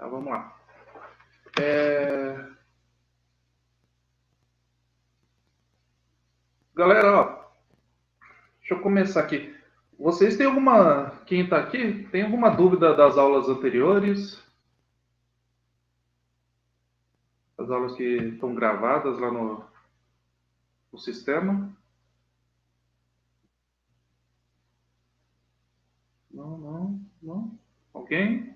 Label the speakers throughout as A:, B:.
A: Tá, vamos lá. Galera, ó, deixa eu começar aqui. Vocês têm alguma... Quem está aqui, tem alguma dúvida das aulas anteriores? As aulas que estão gravadas lá no sistema? Não, não, não. Alguém?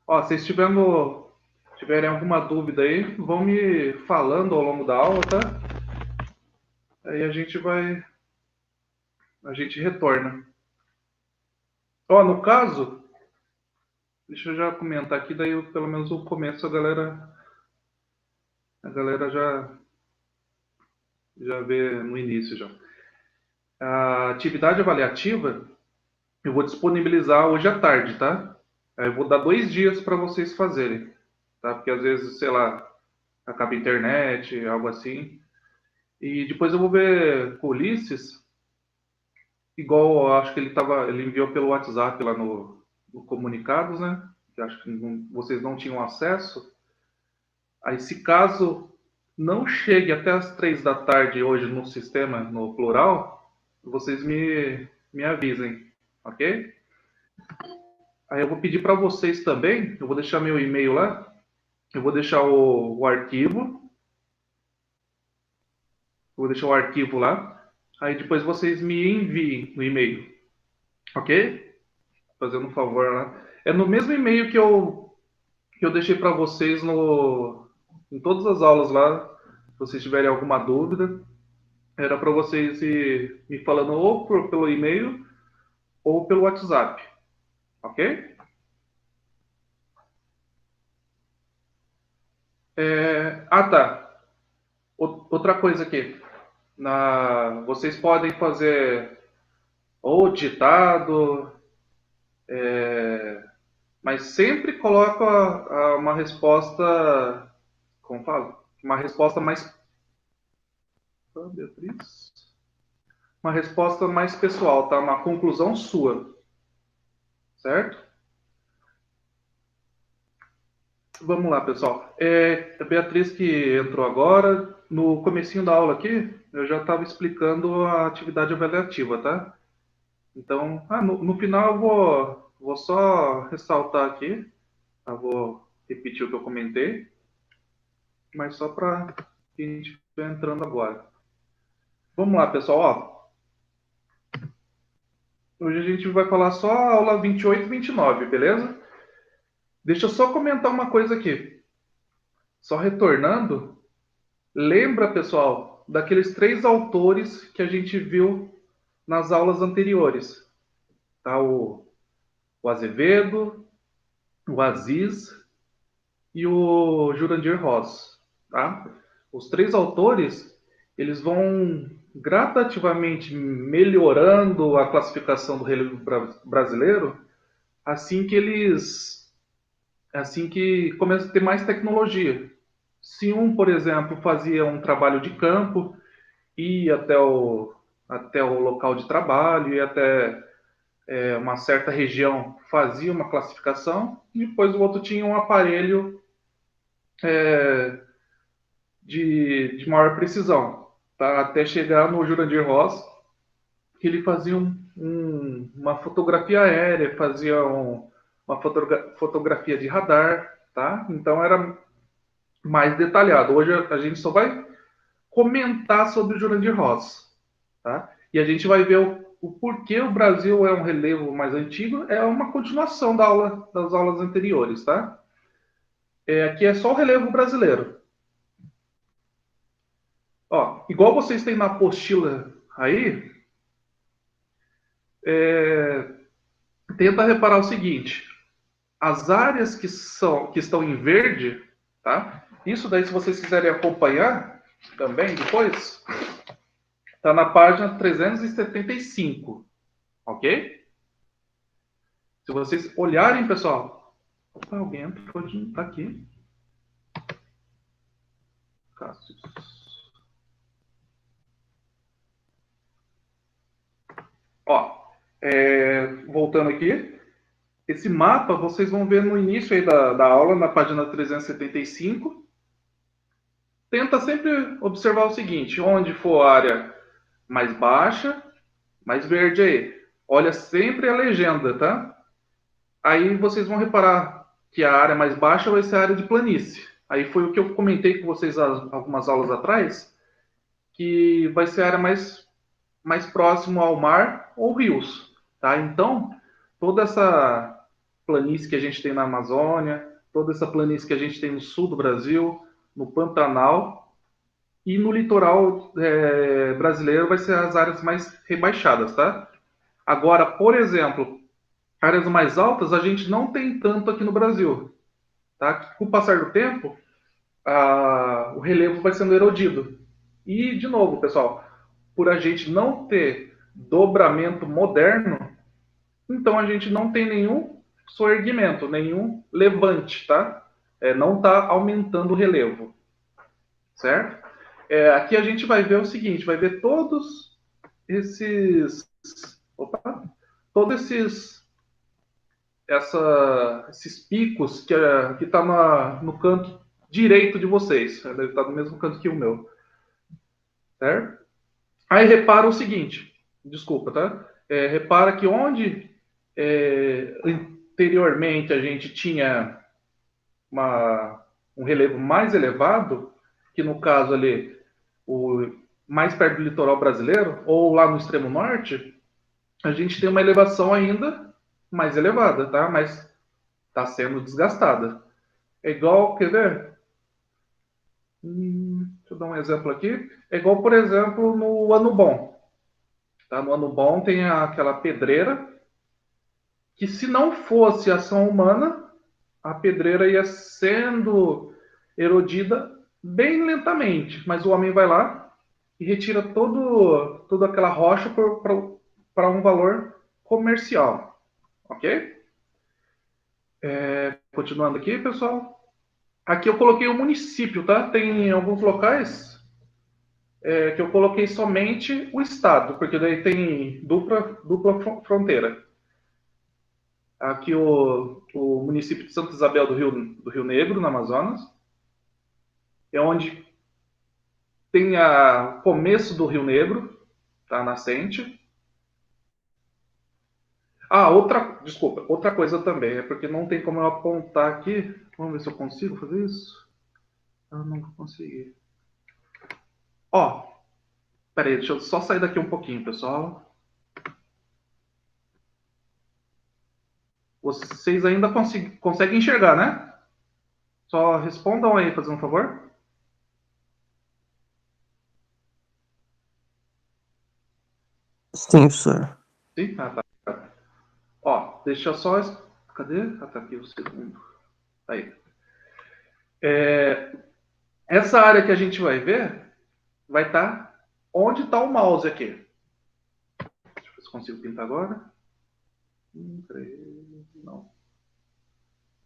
A: Ó, se tiverem alguma dúvida aí, vão me falando ao longo da aula, tá? Aí a gente retorna. Ó, no caso, deixa eu já comentar aqui, daí pelo menos o começo a galera já vê no início já. A atividade avaliativa eu vou disponibilizar hoje à tarde, tá? Aí eu vou dar 2 dias para vocês fazerem, tá? Porque às vezes, sei lá, acaba a internet, algo assim. E depois eu vou ver com o Ulisses, igual eu acho que ele enviou pelo WhatsApp lá no Comunicados, né? Que acho que vocês não tinham acesso. Aí, se caso não chegue até as 3 da tarde hoje no sistema, no plural, vocês me avisem, ok? Aí eu vou pedir para vocês também, eu vou deixar meu e-mail lá, eu vou deixar o arquivo lá, aí depois vocês me enviem o e-mail, ok? Fazendo um favor lá. É no mesmo e-mail que eu deixei para vocês em todas as aulas lá, se vocês tiverem alguma dúvida, era para vocês me falando ou pelo e-mail ou pelo WhatsApp, ok? Tá. Outra coisa aqui. Vocês podem fazer ou ditado, mas sempre coloca uma resposta, como fala? Uma resposta mais, Beatriz? Uma resposta mais pessoal, tá? Uma conclusão sua, certo? Vamos lá, pessoal. A Beatriz que entrou agora, no comecinho da aula aqui, eu já estava explicando a atividade avaliativa, tá? Então, no final eu vou só ressaltar aqui, eu vou repetir o que eu comentei, mas só para quem estiver entrando agora. Vamos lá, pessoal. Ó, hoje a gente vai falar só a aula 28 e 29, beleza? Deixa eu só comentar uma coisa aqui. Só retornando, lembra, pessoal, daqueles 3 autores que a gente viu nas aulas anteriores. Tá? O Azevedo, o Aziz e o Jurandir Ross. Tá? Os 3 autores, eles vão gradativamente melhorando a classificação do relevo brasileiro assim que começa a ter mais tecnologia. Se um, por exemplo, fazia um trabalho de campo, ia até o local de trabalho, ia até uma certa região, fazia uma classificação, e depois o outro tinha um aparelho de maior precisão, tá? Até chegar no Jurandir Ross, que ele fazia uma fotografia aérea, fazia uma fotografia de radar, tá? Então era mais detalhado. Hoje a gente só vai comentar sobre o Jurandir Ross, tá? E a gente vai ver o porquê o Brasil é um relevo mais antigo, é uma continuação das aulas anteriores, tá? Aqui é só o relevo brasileiro. Ó, igual vocês têm na apostila aí, tenta reparar o seguinte: as áreas que estão em verde, tá? Isso daí, se vocês quiserem acompanhar também depois, tá na página 375, ok? Se vocês olharem, pessoal, opa, alguém entrou tá aqui. Cássio. Ó, Voltando aqui, esse mapa vocês vão ver no início aí da aula, na página 375. Tenta sempre observar o seguinte: onde for a área mais baixa, mais verde aí. Olha sempre a legenda, tá? Aí vocês vão reparar que a área mais baixa vai ser a área de planície. Aí foi o que eu comentei com vocês algumas aulas atrás, que vai ser a área mais próximo ao mar ou rios, tá? Então, toda essa planície que a gente tem na Amazônia, toda essa planície que a gente tem no sul do Brasil, no Pantanal e no litoral brasileiro vai ser as áreas mais rebaixadas, tá? Agora, por exemplo, áreas mais altas a gente não tem tanto aqui no Brasil, tá? Com o passar do tempo, o relevo vai sendo erodido. E, de novo, pessoal, por a gente não ter dobramento moderno, então a gente não tem nenhum soerguimento, nenhum levante, tá? Não está aumentando o relevo, certo? Aqui a gente vai ver o seguinte, vai ver todos esses, opa, todos esses picos que está no canto direito de vocês, deve estar no mesmo canto que o meu, certo? Aí repara o seguinte, desculpa, tá? Repara que onde anteriormente a gente tinha um relevo mais elevado, que no caso ali, mais perto do litoral brasileiro, ou lá no extremo norte, a gente tem uma elevação ainda mais elevada, tá? Mas está sendo desgastada. É igual, quer ver? Deixa eu dar um exemplo aqui. É igual, por exemplo, no Ano Bom. Tá? No Ano Bom tem aquela pedreira que, se não fosse ação humana, a pedreira ia sendo erodida bem lentamente, mas o homem vai lá e retira toda aquela rocha para um valor comercial, ok? Continuando aqui, pessoal. Aqui eu coloquei o município, tá? Tem alguns locais que eu coloquei somente o estado, porque daí tem dupla fronteira. Aqui o município de Santa Isabel do Rio Negro, no Amazonas, é onde tem o começo do Rio Negro, tá? A nascente. Desculpa, outra coisa também, é porque não tem como eu apontar aqui. Vamos ver se eu consigo fazer isso. Eu não vou conseguir. Ó, peraí, deixa eu só sair daqui um pouquinho, pessoal. Vocês ainda conseguem enxergar, né? Só respondam aí, fazendo um favor.
B: Sim, professor.
A: Sim? Ah, tá. Ó, deixa eu só. Cadê? Ah, tá aqui o segundo. Aí. Essa área que a gente vai ver vai estar onde está o mouse aqui. Deixa eu ver se consigo pintar agora. Não.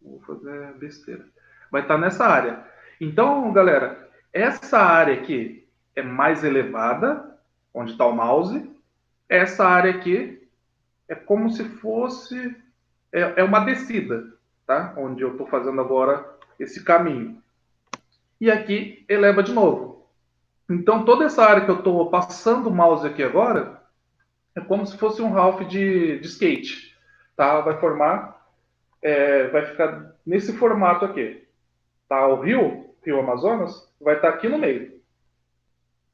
A: Vou fazer besteira. Vai estar nessa área. Então, galera, essa área aqui é mais elevada, onde está o mouse. Essa área aqui é como se fosse uma descida, tá? Onde eu estou fazendo agora esse caminho. E aqui eleva de novo. Então, toda essa área que eu estou passando o mouse aqui agora é como se fosse um half de skate, tá? Vai ficar nesse formato aqui, tá? O Rio Amazonas, vai estar aqui no meio,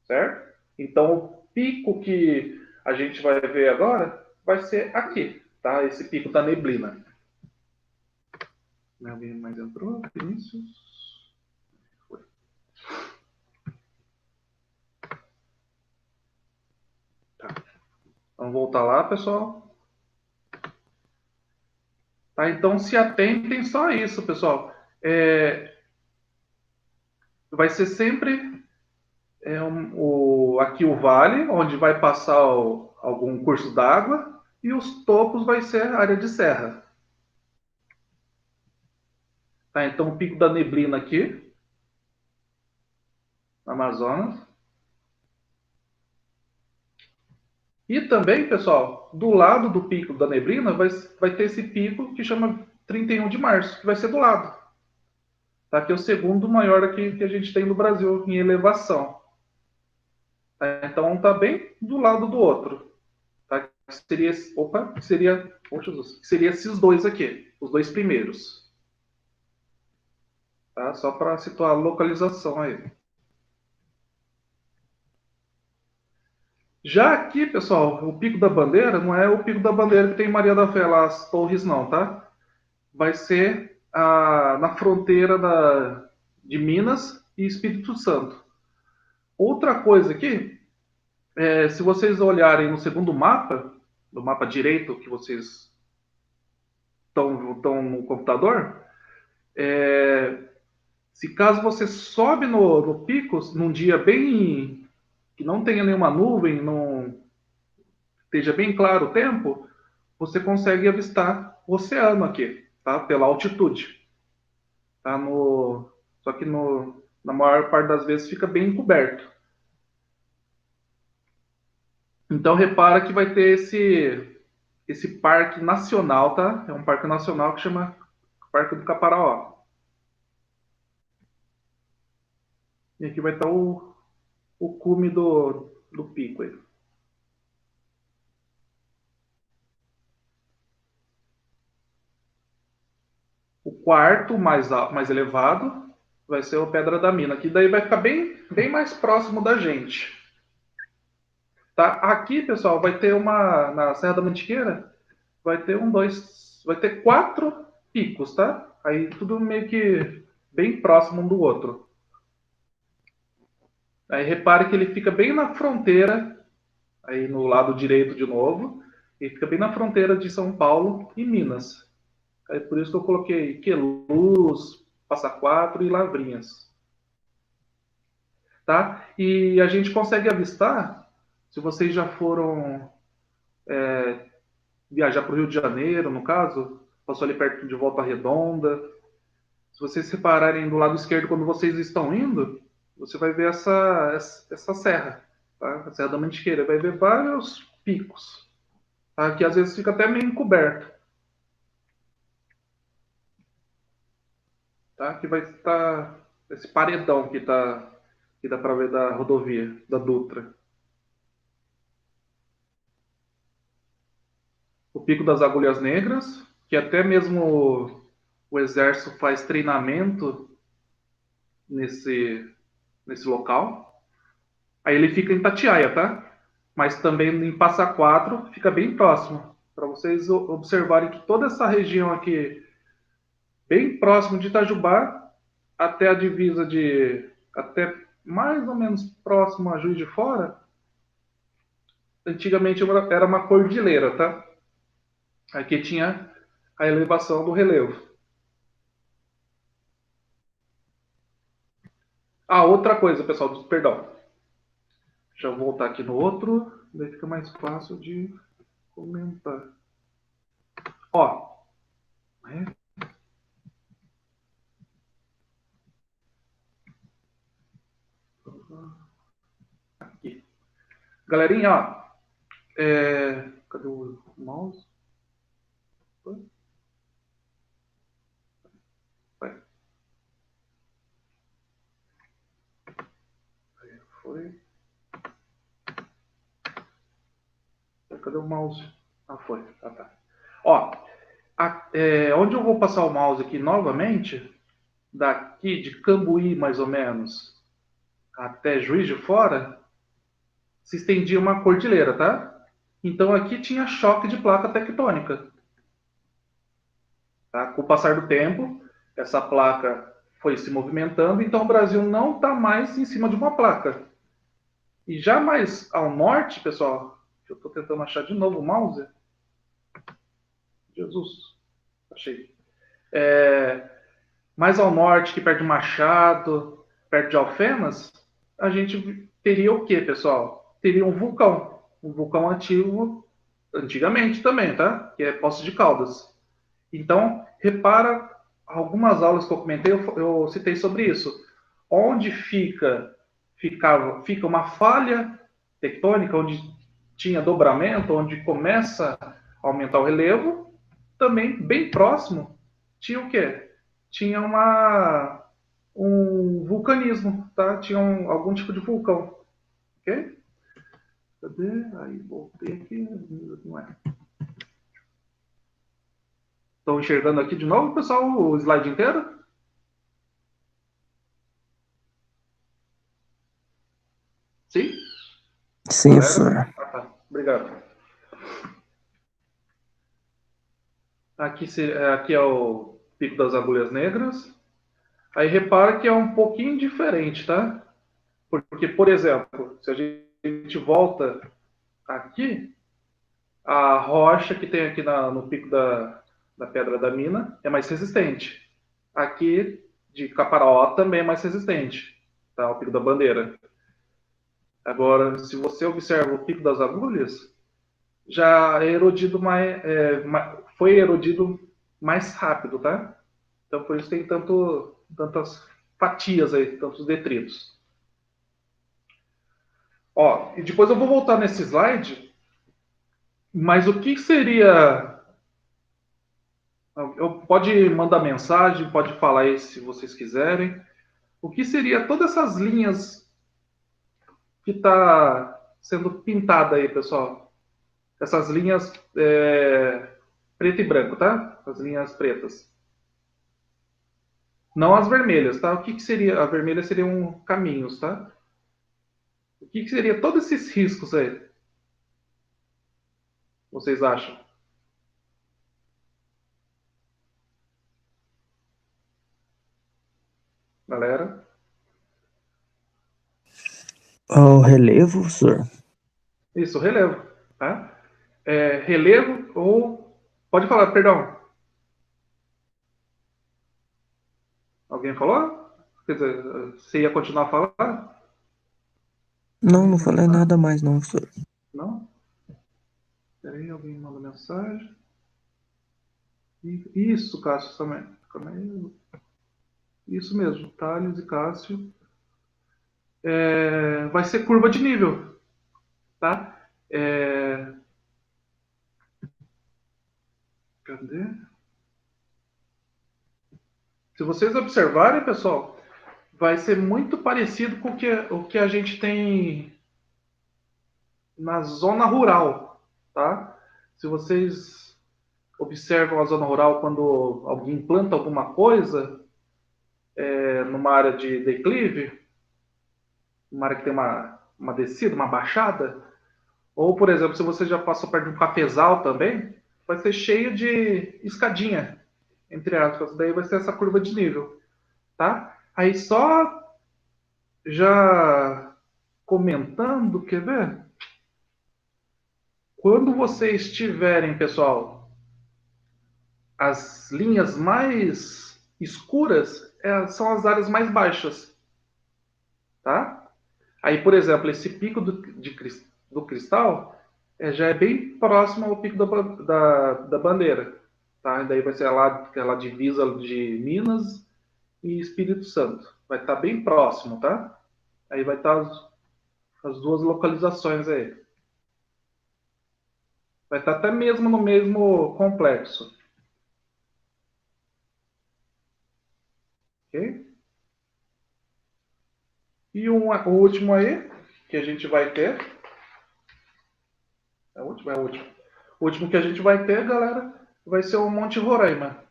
A: certo? Então, o pico que a gente vai ver agora vai ser aqui, tá? Esse pico da neblina. Alguém mais entrou? Vinícius? Foi. Tá. Vamos voltar lá, pessoal. Tá, então, se atentem só a isso, pessoal. Vai ser sempre aqui o vale, onde vai passar algum curso d'água, e os topos vai ser a área de serra. Tá, então, o pico da neblina aqui, no Amazonas. E também, pessoal, do lado do pico da neblina vai ter esse pico que chama 31 de março, que vai ser do lado. Tá? Que é o segundo maior aqui que a gente tem no Brasil em elevação. Tá? Então está bem do lado do outro. Tá? Seria esses dois aqui, os dois primeiros. Tá? Só para situar a localização aí. Já aqui, pessoal, o Pico da Bandeira não é o Pico da Bandeira que tem em Maria da Fé, lá, as torres, não, tá? Vai ser na fronteira de Minas e Espírito Santo. Outra coisa aqui, se vocês olharem no segundo mapa, no mapa direito que vocês estão no computador, se caso você sobe no pico, num dia bem que não tenha nenhuma nuvem, não esteja bem claro o tempo, você consegue avistar o oceano aqui, tá? Pela altitude. Tá? Só que na maior parte das vezes fica bem encoberto. Então repara que vai ter esse parque nacional, tá? É um parque nacional que chama Parque do Caparaó. E aqui vai estar o cume do pico aí. O quarto mais elevado vai ser o Pedra da Mina, que daí vai ficar bem mais próximo da gente. Tá? Aqui, pessoal, vai ter na Serra da Mantiqueira, vai ter 4 picos, tá? Aí tudo meio que bem próximo um do outro. Aí repare que ele fica bem na fronteira, aí no lado direito de novo, e fica bem na fronteira de São Paulo e Minas. Aí por isso que eu coloquei Queluz, Passa Quatro e Lavrinhas. Tá? E a gente consegue avistar, se vocês já foram viajar para o Rio de Janeiro, no caso, passou ali perto de Volta Redonda, se vocês repararem do lado esquerdo quando vocês estão indo, você vai ver essa serra, tá? A Serra da Mantiqueira, vai ver vários picos, tá? Que às vezes fica até meio encoberto, tá? Que vai estar esse paredão que dá para ver da rodovia, da Dutra. O Pico das Agulhas Negras, que até mesmo o Exército faz treinamento nesse, nesse local. Aí ele fica em Tatiaia, tá? Mas também em Passa Quatro fica bem próximo. Para vocês observarem que toda essa região aqui, bem próximo de Itajubá, até a divisa até mais ou menos próximo a Juiz de Fora, antigamente era uma cordilheira, tá? Aqui tinha a elevação do relevo. Outra coisa, pessoal, perdão. Deixa eu voltar aqui no outro, daí fica mais fácil de comentar. Ó, aqui. Galerinha, ó, cadê o mouse? Vai. Foi. Cadê o mouse? Foi. Tá. Ó, onde eu vou passar o mouse aqui novamente, daqui de Cambuí, mais ou menos, até Juiz de Fora, se estendia uma cordilheira, tá? Então aqui tinha choque de placa tectônica. Tá? Com o passar do tempo, essa placa foi se movimentando, então o Brasil não está mais em cima de uma placa. E já mais ao norte, pessoal, eu estou tentando achar de novo o mouse. Jesus, achei. Mais ao norte, que perto de Machado, perto de Alfenas, a gente teria o quê, pessoal? Teria um vulcão ativo, antigamente também, tá? Que é Poços de Caldas. Então, repara, algumas aulas que eu comentei, eu citei sobre isso. Onde fica uma falha tectônica, onde tinha dobramento, onde começa a aumentar o relevo, também bem próximo tinha o quê? Tinha um vulcanismo, tá? Tinha algum tipo de vulcão, ok? Cadê? Aí voltei aqui, não é. Estão enxergando aqui de novo, pessoal, o slide inteiro? Sim?
B: Sim,
A: Galera?
B: senhor.
A: Ah, tá. Obrigado. Aqui é o Pico das Agulhas Negras. Aí repara que é um pouquinho diferente, tá? Porque, por exemplo, se a gente volta aqui, a rocha que tem aqui no pico da Pedra da Mina é mais resistente. Aqui, de Caparaó, também é mais resistente, tá? O Pico da Bandeira. Agora, se você observa o Pico das Agulhas, já é erodido foi erodido mais rápido, tá? Então, por isso tem tantas fatias aí, tantos detritos. Ó, e depois eu vou voltar nesse slide, mas o que seria... Pode mandar mensagem, pode falar aí se vocês quiserem. O que seria todas essas linhas que está sendo pintada aí, pessoal? Essas linhas preto e branco, tá? As linhas pretas. Não as vermelhas, tá? O que seria? A vermelha seriam caminhos, tá? O que seria todos esses riscos aí? Vocês acham? Galera?
B: O relevo, senhor?
A: Isso, relevo, tá? Relevo ou... Pode falar, perdão. Alguém falou? Quer dizer, você ia continuar a falar?
B: Não,
A: Alguém
B: não
A: manda
B: falei
A: mensagem?
B: nada mais não, senhor.
A: Não? Peraí, alguém manda mensagem. Isso, Cássio também. Calma aí. Isso mesmo, Thales e Cássio. Vai ser curva de nível, tá? Cadê? Se vocês observarem, pessoal, vai ser muito parecido com o que a gente tem na zona rural, tá? Se vocês observam a zona rural quando alguém planta alguma coisa numa área de declive, uma área que tem uma descida, uma baixada, ou, por exemplo, se você já passou perto de um cafezal também, vai ser cheio de escadinha, entre aspas. Daí vai ser essa curva de nível, tá? Aí só já comentando, quer ver? Quando vocês tiverem, pessoal, as linhas mais escuras são as áreas mais baixas, tá? Aí, por exemplo, esse pico do cristal já é bem próximo ao pico da bandeira, tá? E daí vai ser aquela divisa de Minas e Espírito Santo. Vai estar bem próximo, tá? Aí vai estar as duas localizações aí. Vai estar até mesmo no mesmo complexo. Ok? E o último aí, que a gente vai ter. É o último? É o último. O último que a gente vai ter, galera, vai ser o Monte Roraima.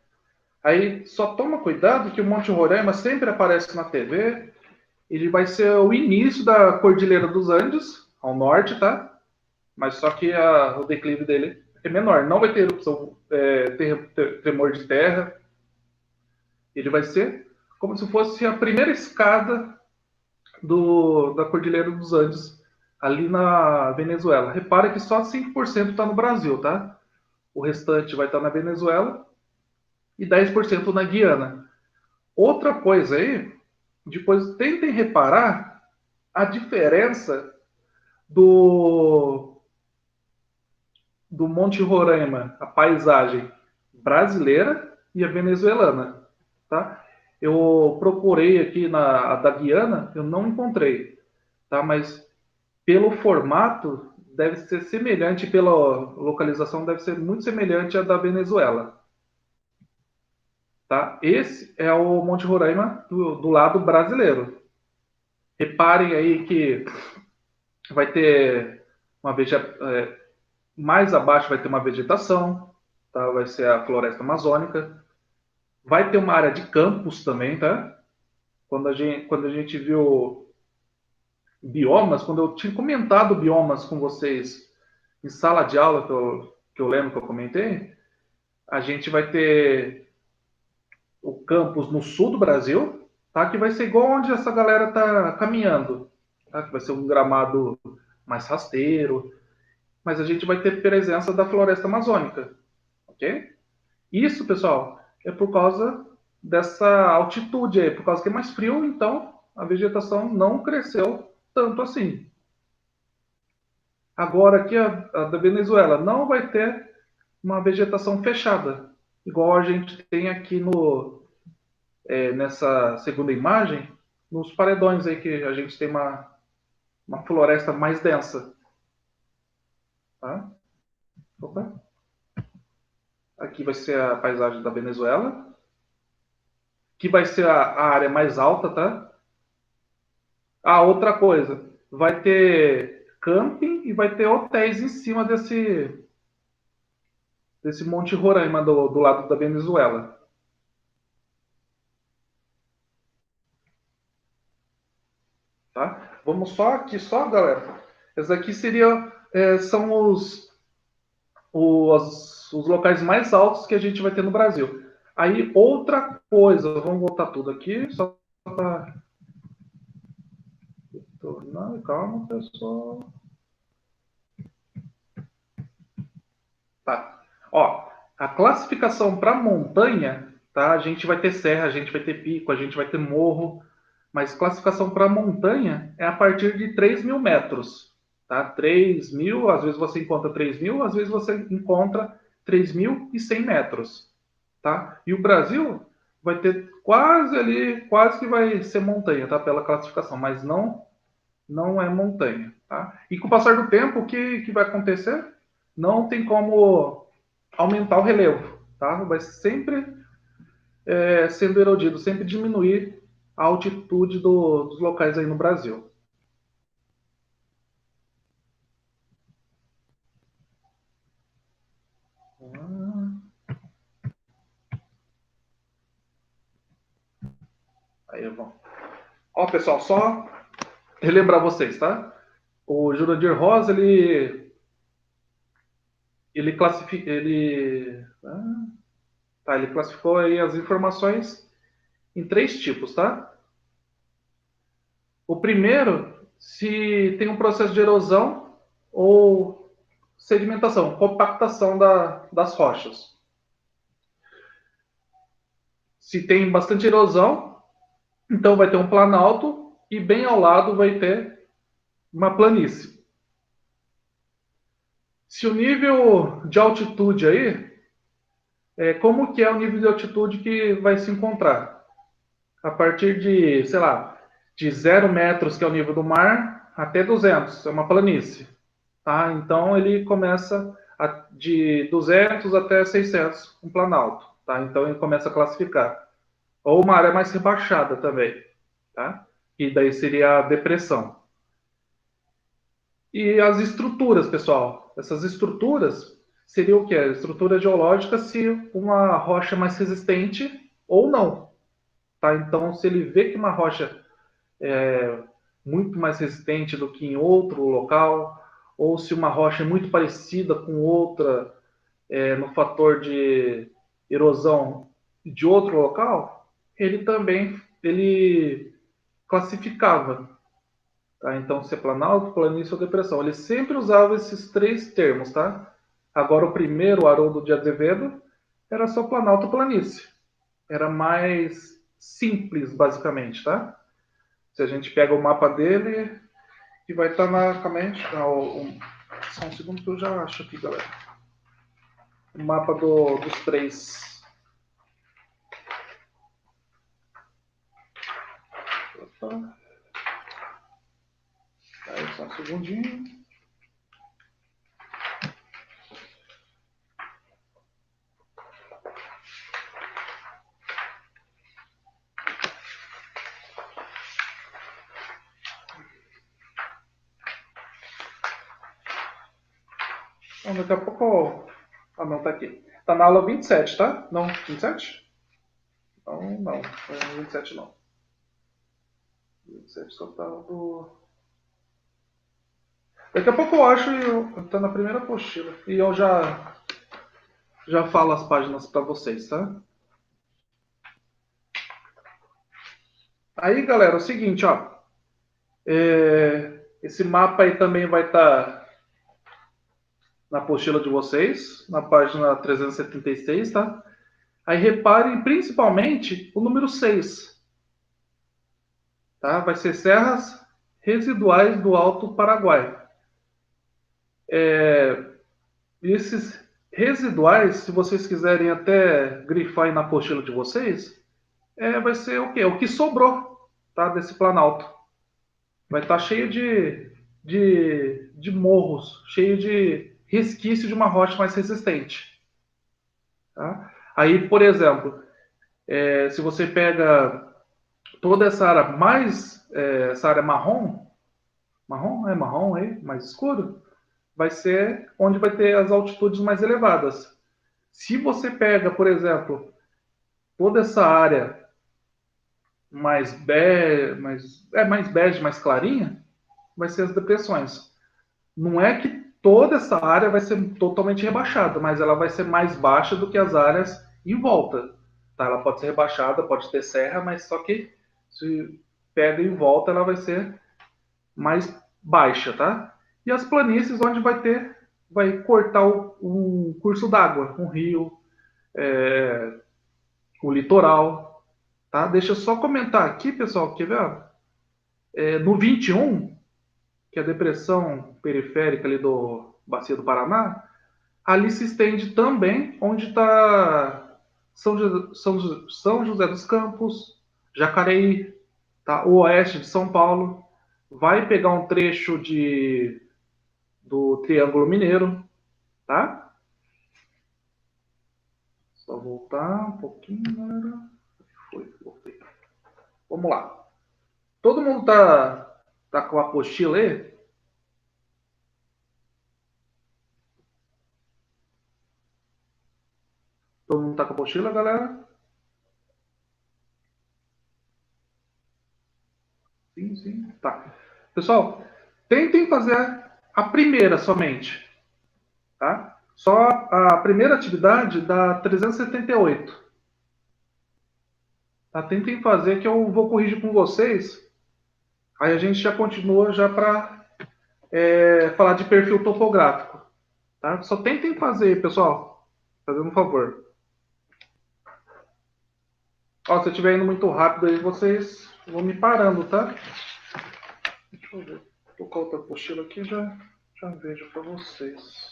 A: Aí só toma cuidado que o Monte Roraima sempre aparece na TV. Ele vai ser o início da Cordilheira dos Andes, ao norte, tá? Mas só que o declive dele é menor. Não vai ter erupção, tremor de terra. Ele vai ser como se fosse a primeira escada da Cordilheira dos Andes, ali na Venezuela. Repara que só 5% está no Brasil, tá? O restante vai estar na Venezuela e 10% na Guiana. Outra coisa aí, depois tentem reparar a diferença do, do Monte Roraima, a paisagem brasileira e a venezuelana, tá? Eu procurei aqui a da Guiana, eu não encontrei, tá? Mas pelo formato deve ser semelhante, pela localização, deve ser muito semelhante à da Venezuela. Tá? Esse é o Monte Roraima do lado brasileiro. Reparem aí que vai ter uma mais abaixo vai ter uma vegetação, tá? Vai ser a floresta amazônica. Vai ter uma área de campos também, tá? Quando a gente viu biomas, quando eu tinha comentado biomas com vocês em sala de aula, que eu lembro que eu comentei, a gente vai ter o campus no sul do Brasil, tá? Que vai ser igual onde essa galera tá caminhando, tá? Que vai ser um gramado mais rasteiro, mas a gente vai ter presença da floresta amazônica, ok? Isso, pessoal, é por causa dessa altitude aí, por causa que é mais frio, então a vegetação não cresceu tanto assim. Agora aqui a da Venezuela não vai ter uma vegetação fechada, igual a gente tem aqui nessa segunda imagem, nos paredões aí que a gente tem uma floresta mais densa. Tá? Opa. Aqui vai ser a paisagem da Venezuela, que vai ser a área mais alta, tá? Ah, outra coisa, vai ter camping e vai ter hotéis em cima desse Monte Roraima do lado da Venezuela. Tá? Vamos só aqui, só galera. Esses aqui são os locais mais altos que a gente vai ter no Brasil. Aí, outra coisa, vamos voltar tudo aqui, só para tornar. Calma, pessoal. Tá. Ó, a classificação para montanha, tá? A gente vai ter serra, a gente vai ter pico, a gente vai ter morro, mas classificação para montanha é a partir de 3.000 metros, tá? 3.000, às vezes você encontra 3.000, às vezes você encontra 3.100 metros, tá? E o Brasil vai ter quase ali, quase que vai ser montanha, tá? Pela classificação, mas não é montanha, tá? E com o passar do tempo, o que vai acontecer? Não tem como aumentar o relevo, tá? Vai sempre sendo erodido, sempre diminuir a altitude dos locais aí no Brasil. Aí eu vou. Ó, pessoal, só relembrar vocês, tá? O Jurandir Rosa, ele classifica, ele classificou aí as informações em 3 tipos, tá? O primeiro, se tem um processo de erosão ou sedimentação, compactação das rochas. Se tem bastante erosão, então vai ter um planalto e bem ao lado vai ter uma planície. Se o nível de altitude aí, como que é o nível de altitude que vai se encontrar? A partir de, sei lá, de 0 metros, que é o nível do mar, até 200, é uma planície. Tá? Então ele começa de 200 até 600, um planalto. Tá? Então ele começa a classificar. Ou uma área mais rebaixada também. Tá? E daí seria a depressão. E as estruturas, pessoal. Essas estruturas seriam o quê? A estrutura geológica, se uma rocha é mais resistente ou não. Tá? Então, se ele vê que uma rocha é muito mais resistente do que em outro local, ou se uma rocha é muito parecida com outra no fator de erosão de outro local, ele classificava. Tá? Então, se é planalto, planície ou depressão. Ele sempre usava esses 3 termos. Tá? Agora, o primeiro, o Haroldo de Azevedo, era só planalto planície. Era mais simples, basicamente. Tá? Se a gente pega o mapa dele, que vai estar na. Calma aí, só um segundo que eu já acho aqui, galera. O mapa dos 3. Opa. Aí, só um segundinho. Então, daqui a pouco. Ah, não, tá aqui. Tá na aula 27, tá? Não, 27? Não, não. É 27 não. 27 só tá do. Daqui a pouco eu acho e tá na primeira apostila. E eu já falo as páginas para vocês, tá? Aí, galera, é o seguinte, ó. Esse mapa aí também vai estar na apostila de vocês, na página 376, tá? Aí reparem principalmente o número 6, tá? Vai ser Serras Residuais do Alto Paraguai. Esses residuais, se vocês quiserem até grifar aí na apostila de vocês, vai ser o quê? O que sobrou, tá? Desse planalto. Vai estar cheio de morros, cheio de resquício de uma rocha mais resistente. Tá? Aí, por exemplo, se você pega toda essa área essa área marrom, marrom aí, mais escuro, vai ser onde vai ter as altitudes mais elevadas. Se você pega, por exemplo, toda essa área mais bege, mais clarinha, vai ser as depressões. Não é que toda essa área vai ser totalmente rebaixada, mas ela vai ser mais baixa do que as áreas em volta. Tá? Ela pode ser rebaixada, pode ter serra, mas só que se pega em volta, ela vai ser mais baixa, tá? E as planícies onde vai cortar um curso d'água, um rio, o litoral, tá? Deixa eu só comentar aqui, pessoal, quer ver? No 21, que é a depressão periférica ali do Bacia do Paraná, ali se estende também onde está São José dos Campos, Jacareí, tá? O oeste de São Paulo. Vai pegar um trecho do Triângulo Mineiro, tá? Só voltar um pouquinho, galera. Foi, voltei. Vamos lá. Todo mundo tá com a apostila aí? Todo mundo tá com a apostila, galera? Sim, sim. Tá. Pessoal, tentem fazer a primeira somente, tá? Só a primeira atividade dá 378. Tá? Tentem fazer que eu vou corrigir com vocês. Aí a gente já continua já para falar de perfil topográfico. Tá? Só tentem fazer, pessoal. Fazendo um favor. Ó, se eu estiver indo muito rápido aí, vocês vão me parando, tá? Deixa eu ver. Vou colocar outra apostila aqui e já vejo para vocês.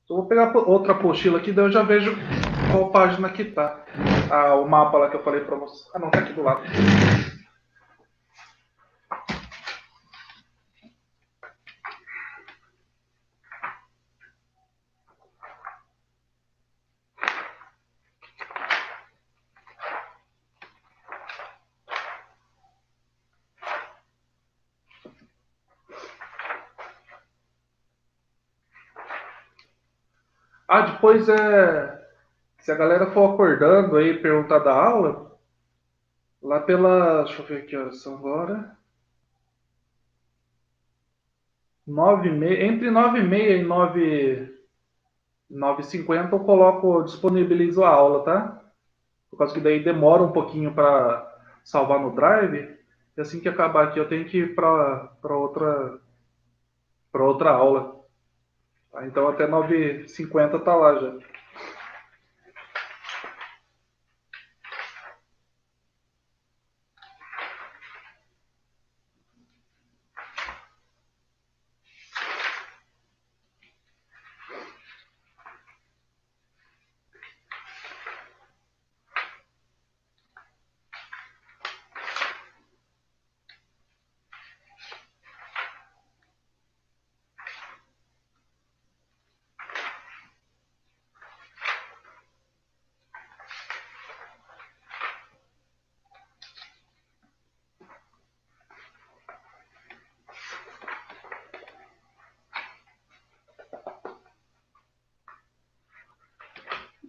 A: Eu vou pegar outra apostila aqui, daí eu já vejo qual página que tá. Ah, o mapa lá que eu falei para vocês. Ah, não, tá aqui do lado. Ah, depois se a galera for acordando aí perguntar da aula, lá pela. Deixa eu ver aqui, horas são agora. 9h30, entre 9h30 e 9h50 eu disponibilizo a aula, tá? Por causa que daí demora um pouquinho para salvar no Drive. E assim que acabar aqui eu tenho que ir para outra aula. Tá? Então até 9h50 tá lá já.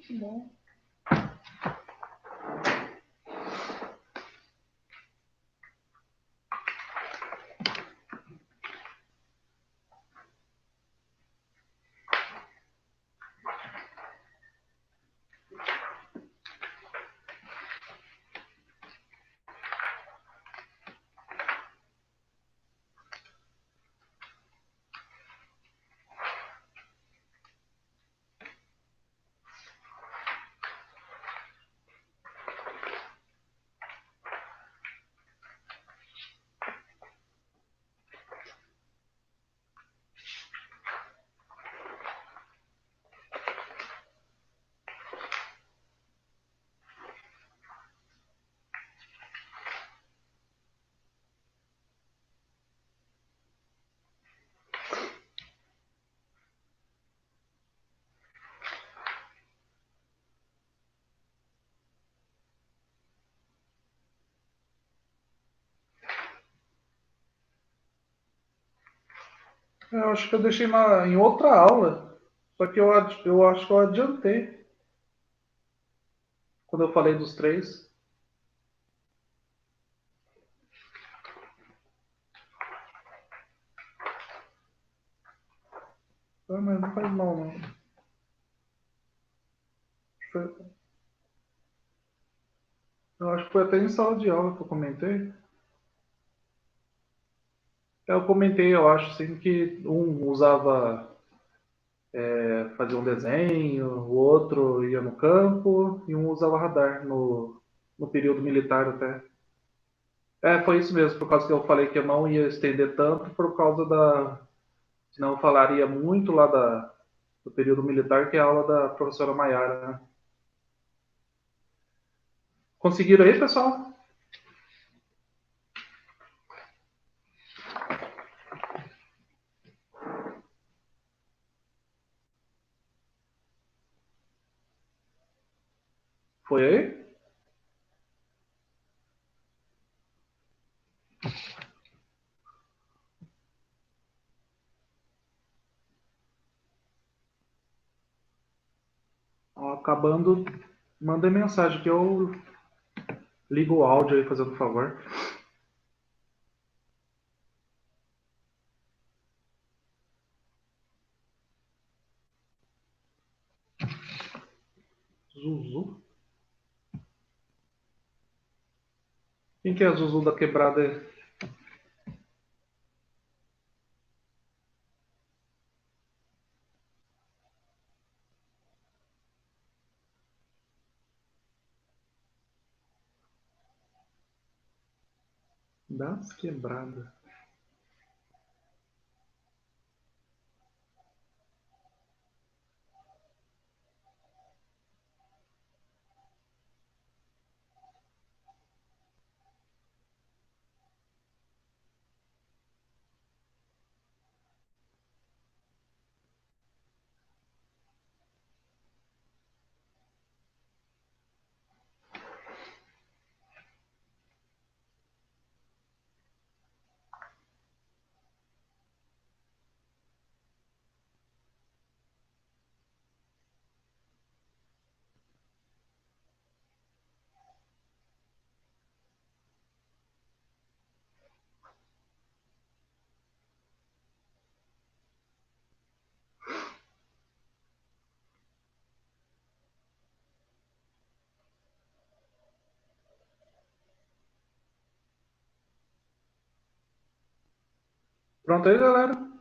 A: Muito bom. Eu acho que eu deixei em outra aula. Só que eu acho que eu adiantei quando eu falei dos três. Ah, mas não faz mal, não. Eu acho que foi até em sala de aula que eu comentei. Eu comentei, eu acho, assim, que um usava, fazia um desenho, o outro ia no campo e um usava radar no período militar até. É, foi isso mesmo, por causa que eu falei que eu não ia estender tanto, por causa da. Senão eu falaria muito lá do período militar, que é a aula da professora Maiara, né? Conseguiram aí, pessoal? Foi aí? Ó, acabando, mandem mensagem que eu ligo o áudio aí, fazendo um favor. Zuzu? Quem que é a Zuzu da quebrada aí? Das quebradas. Pronto aí, galera?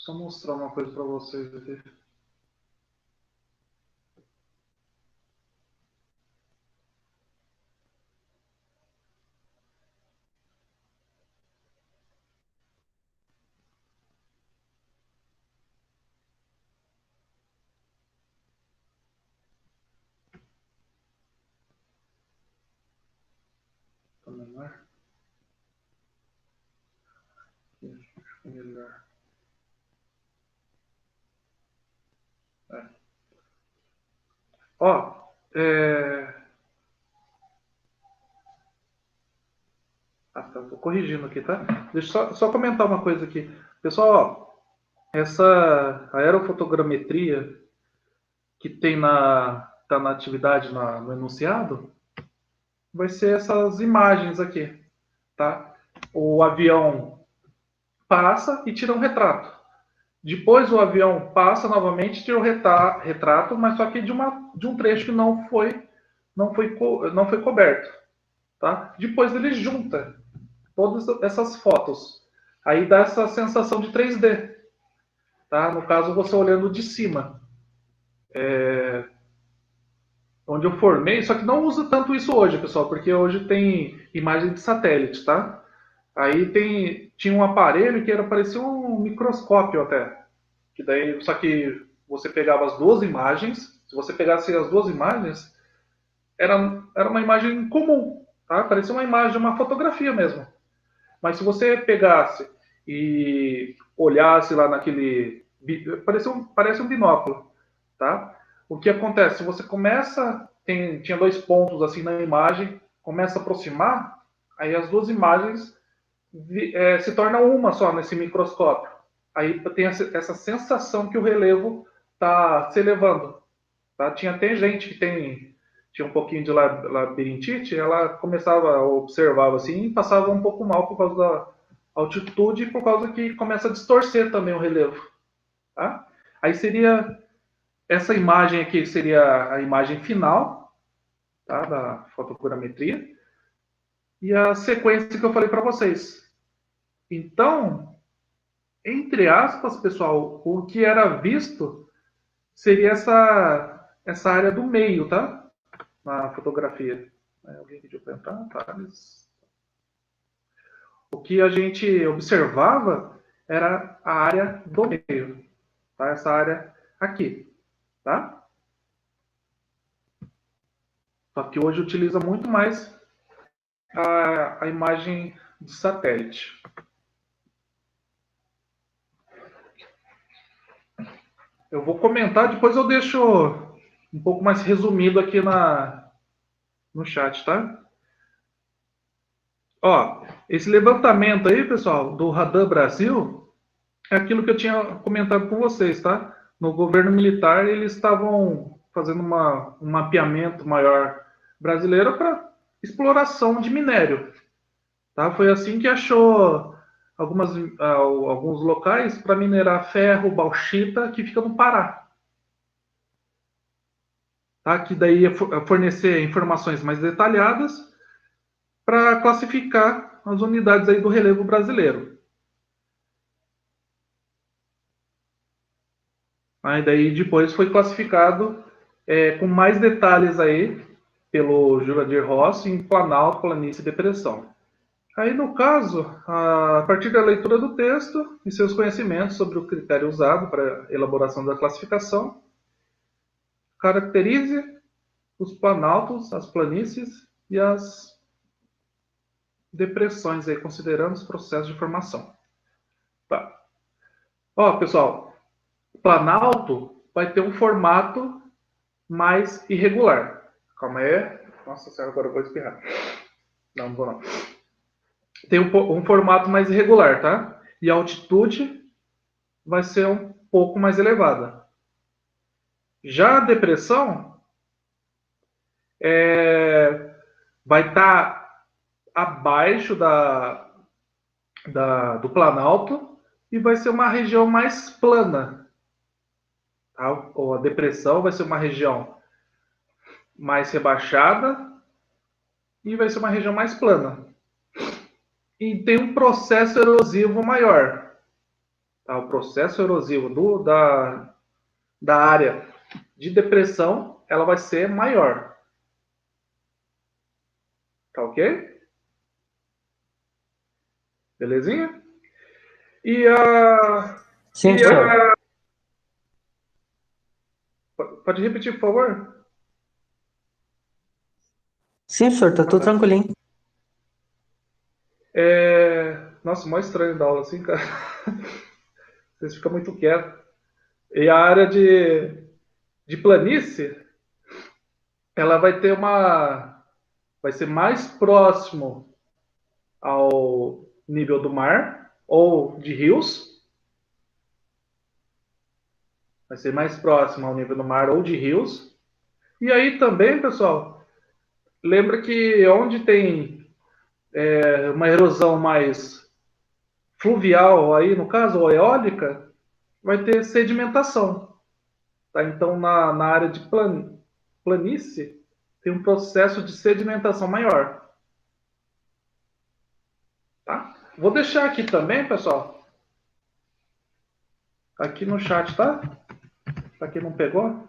A: Só mostrar uma coisa para vocês aqui. menor. Melhor. Ó, tá, tô corrigindo aqui, tá? Deixa eu só comentar uma coisa aqui. Pessoal, ó, essa aerofotogrametria que tem tá na atividade no enunciado, vai ser essas imagens aqui, tá? O avião passa e tira um retrato. Depois o avião passa novamente e tira o retrato, mas só que de um trecho que não foi coberto, tá? Depois ele junta todas essas fotos. Aí dá essa sensação de 3D, tá? No caso, você olhando de cima. Onde eu formei, só que não usa tanto isso hoje, pessoal, porque hoje tem imagem de satélite, tá? Aí tinha um aparelho que parecia um microscópio até. Que daí, só que você pegava as duas imagens, se você pegasse as duas imagens, era uma imagem comum, tá? Parecia uma imagem, uma fotografia mesmo. Mas se você pegasse e olhasse lá naquele. Parece um binóculo, tá? O que acontece? Se você começa. Tinha dois pontos assim na imagem, começa a aproximar, aí as duas imagens se tornam uma só nesse microscópio. Aí tem essa sensação que o relevo está se elevando. Tá? Tinha até gente que tinha um pouquinho de labirintite, ela começava a observar assim e passava um pouco mal por causa da altitude e por causa que começa a distorcer também o relevo. Tá? Aí seria essa imagem aqui seria a imagem final, tá, da fotogrammetria e a sequência que eu falei para vocês. Então, entre aspas, pessoal, o que era visto seria essa área do meio, tá? Na fotografia. Alguém pediu para entrar? Thales. O que a gente observava era a área do meio, tá? Essa área aqui, tá? Só que hoje utiliza muito mais a imagem de satélite. Eu vou comentar, depois eu deixo um pouco mais resumido aqui no chat, tá? Ó, esse levantamento aí, pessoal, do Radar Brasil, é aquilo que eu tinha comentado com vocês, tá? No governo militar, eles estavam fazendo um mapeamento maior brasileiro para exploração de minério, tá? Foi assim que achou alguns locais para minerar ferro, bauxita, que fica no Pará. Tá? Que daí ia fornecer informações mais detalhadas para classificar as unidades aí do relevo brasileiro. Aí daí depois foi classificado com mais detalhes aí pelo Jurandir Rossi em Planalto, Planície e Depressão. Aí no caso, a partir da leitura do texto e seus conhecimentos sobre o critério usado para a elaboração da classificação, caracterize os planaltos, as planícies e as depressões aí, considerando os processos de formação. Tá. Ó, pessoal, planalto vai ter um formato mais irregular. Calma aí. Nossa senhora, agora eu vou espirrar. Não vou não. Tem um formato mais irregular, tá? E a altitude vai ser um pouco mais elevada. Já a depressão vai estar abaixo do planalto e vai ser uma região mais plana. Tá? Ou a depressão vai ser uma região mais rebaixada e vai ser uma região mais plana. E tem um processo erosivo maior. Tá? O processo erosivo da área de depressão, ela vai ser maior. Tá ok? Belezinha? E a...
B: Sim, senhor.
A: Pode repetir, por favor?
B: Sim, senhor, tá tudo tranquilinho.
A: Nossa, mó estranho dar aula assim, cara. Vocês ficam muito quietos. E a área de planície, ela vai ter uma. Vai ser mais próximo ao nível do mar ou de rios. Vai ser mais próximo ao nível do mar ou de rios. E aí também, pessoal, lembra que onde tem uma erosão mais fluvial aí, no caso, ou eólica, vai ter sedimentação. Tá? Então, na área de planície, tem um processo de sedimentação maior. Tá? Vou deixar aqui também, pessoal, aqui no chat, tá? Para quem não pegou,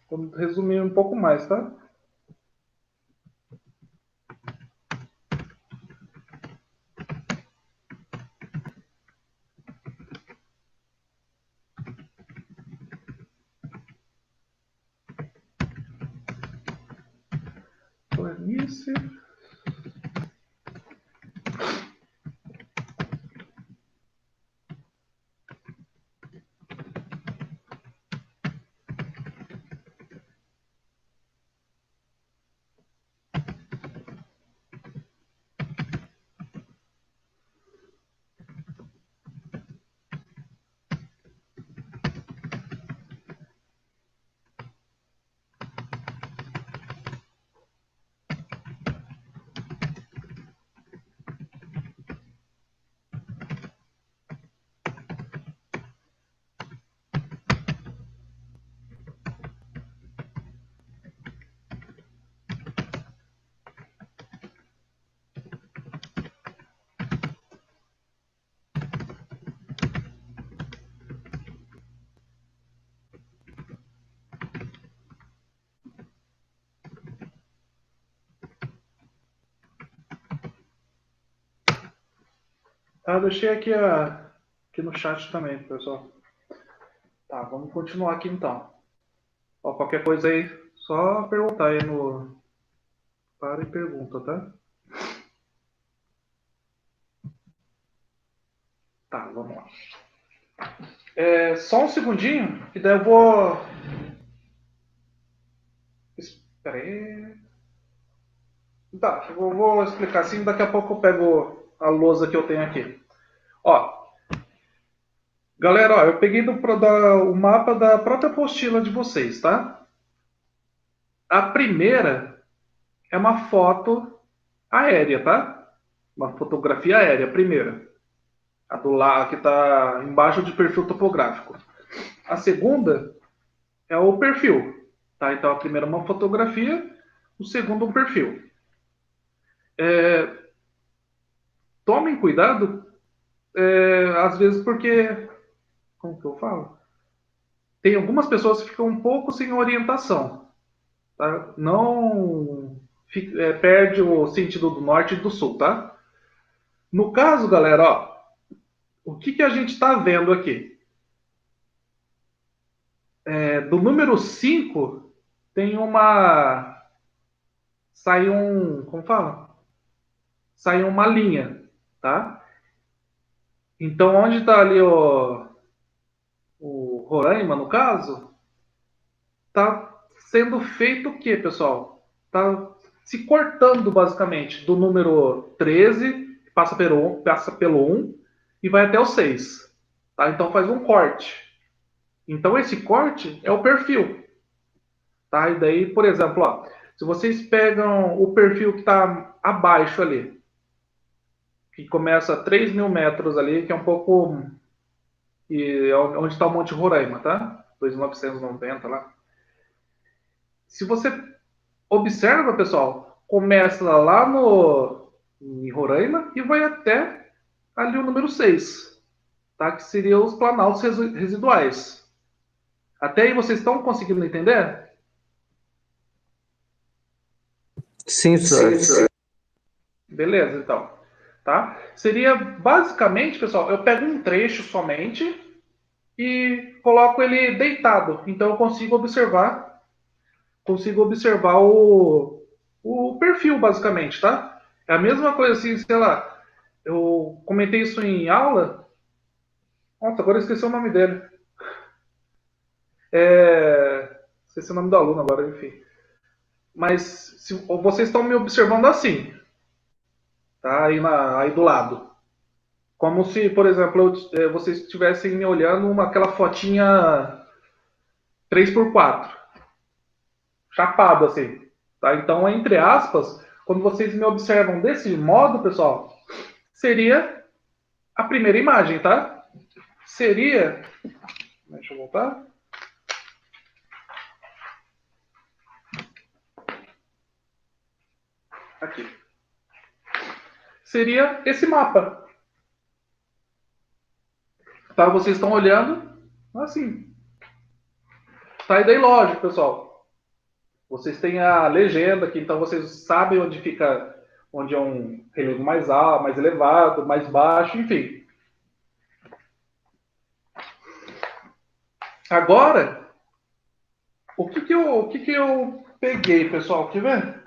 A: vou resumir um pouco mais, tá? Planície. Tá, deixei aqui no chat também, pessoal. Tá, vamos continuar aqui então. Ó, qualquer coisa aí, só perguntar aí no. Para e pergunta, tá? Tá, vamos lá. Só um segundinho, que daí eu vou. Espera aí. Tá, eu vou explicar assim, daqui a pouco eu pego a lousa que eu tenho aqui. Ó, galera, ó, eu peguei o mapa da própria apostila de vocês, tá? A primeira é uma foto aérea, tá? Uma fotografia aérea, a primeira. A do lado que está embaixo de perfil topográfico. A segunda é o perfil, tá? Então a primeira é uma fotografia, o segundo um perfil. Tomem cuidado, às vezes porque, como que eu falo? Tem algumas pessoas que ficam um pouco sem orientação, tá? Não perde o sentido do norte e do sul, tá? No caso, galera, ó, o que a gente está vendo aqui? Do número 5 tem uma. Sai um. Como fala? Sai uma linha, tá? Então, onde está ali o Roraima, no caso, está sendo feito o que, pessoal? Está se cortando, basicamente, do número 13, passa pelo 1 e vai até o 6. Tá? Então, faz um corte. Então, esse corte é o perfil. Tá? E daí, por exemplo, ó, se vocês pegam o perfil que está abaixo ali, que começa a 3.000 metros ali, que é um pouco. E é onde está o Monte Roraima, tá? 2.990 lá. Se você observa, pessoal, começa lá em Roraima e vai até ali o número 6, tá? Que seriam os planaltos residuais. Até aí vocês estão conseguindo entender?
B: Sim, senhor.
A: Beleza, então. Tá? Seria basicamente, pessoal, eu pego um trecho somente e coloco ele deitado. Então eu consigo observar o perfil, basicamente, tá? É a mesma coisa assim, sei lá, eu comentei isso em aula. Nossa, agora eu esqueci o nome dele. Esqueci o nome do aluno agora, enfim. Mas se vocês estão me observando assim, tá? Aí do lado. Como se, por exemplo, vocês estivessem me olhando aquela fotinha 3x4, chapado assim. Tá? Então, entre aspas, quando vocês me observam desse modo, pessoal, seria a primeira imagem, tá? Seria. Deixa eu voltar. Aqui. Seria esse mapa. Tá? Vocês estão olhando assim. Tá? E daí, lógico, pessoal. Vocês têm a legenda aqui, então vocês sabem onde fica, onde é um relevo mais alto, mais elevado, mais baixo, enfim. Agora, o que que eu peguei, pessoal? Quer ver?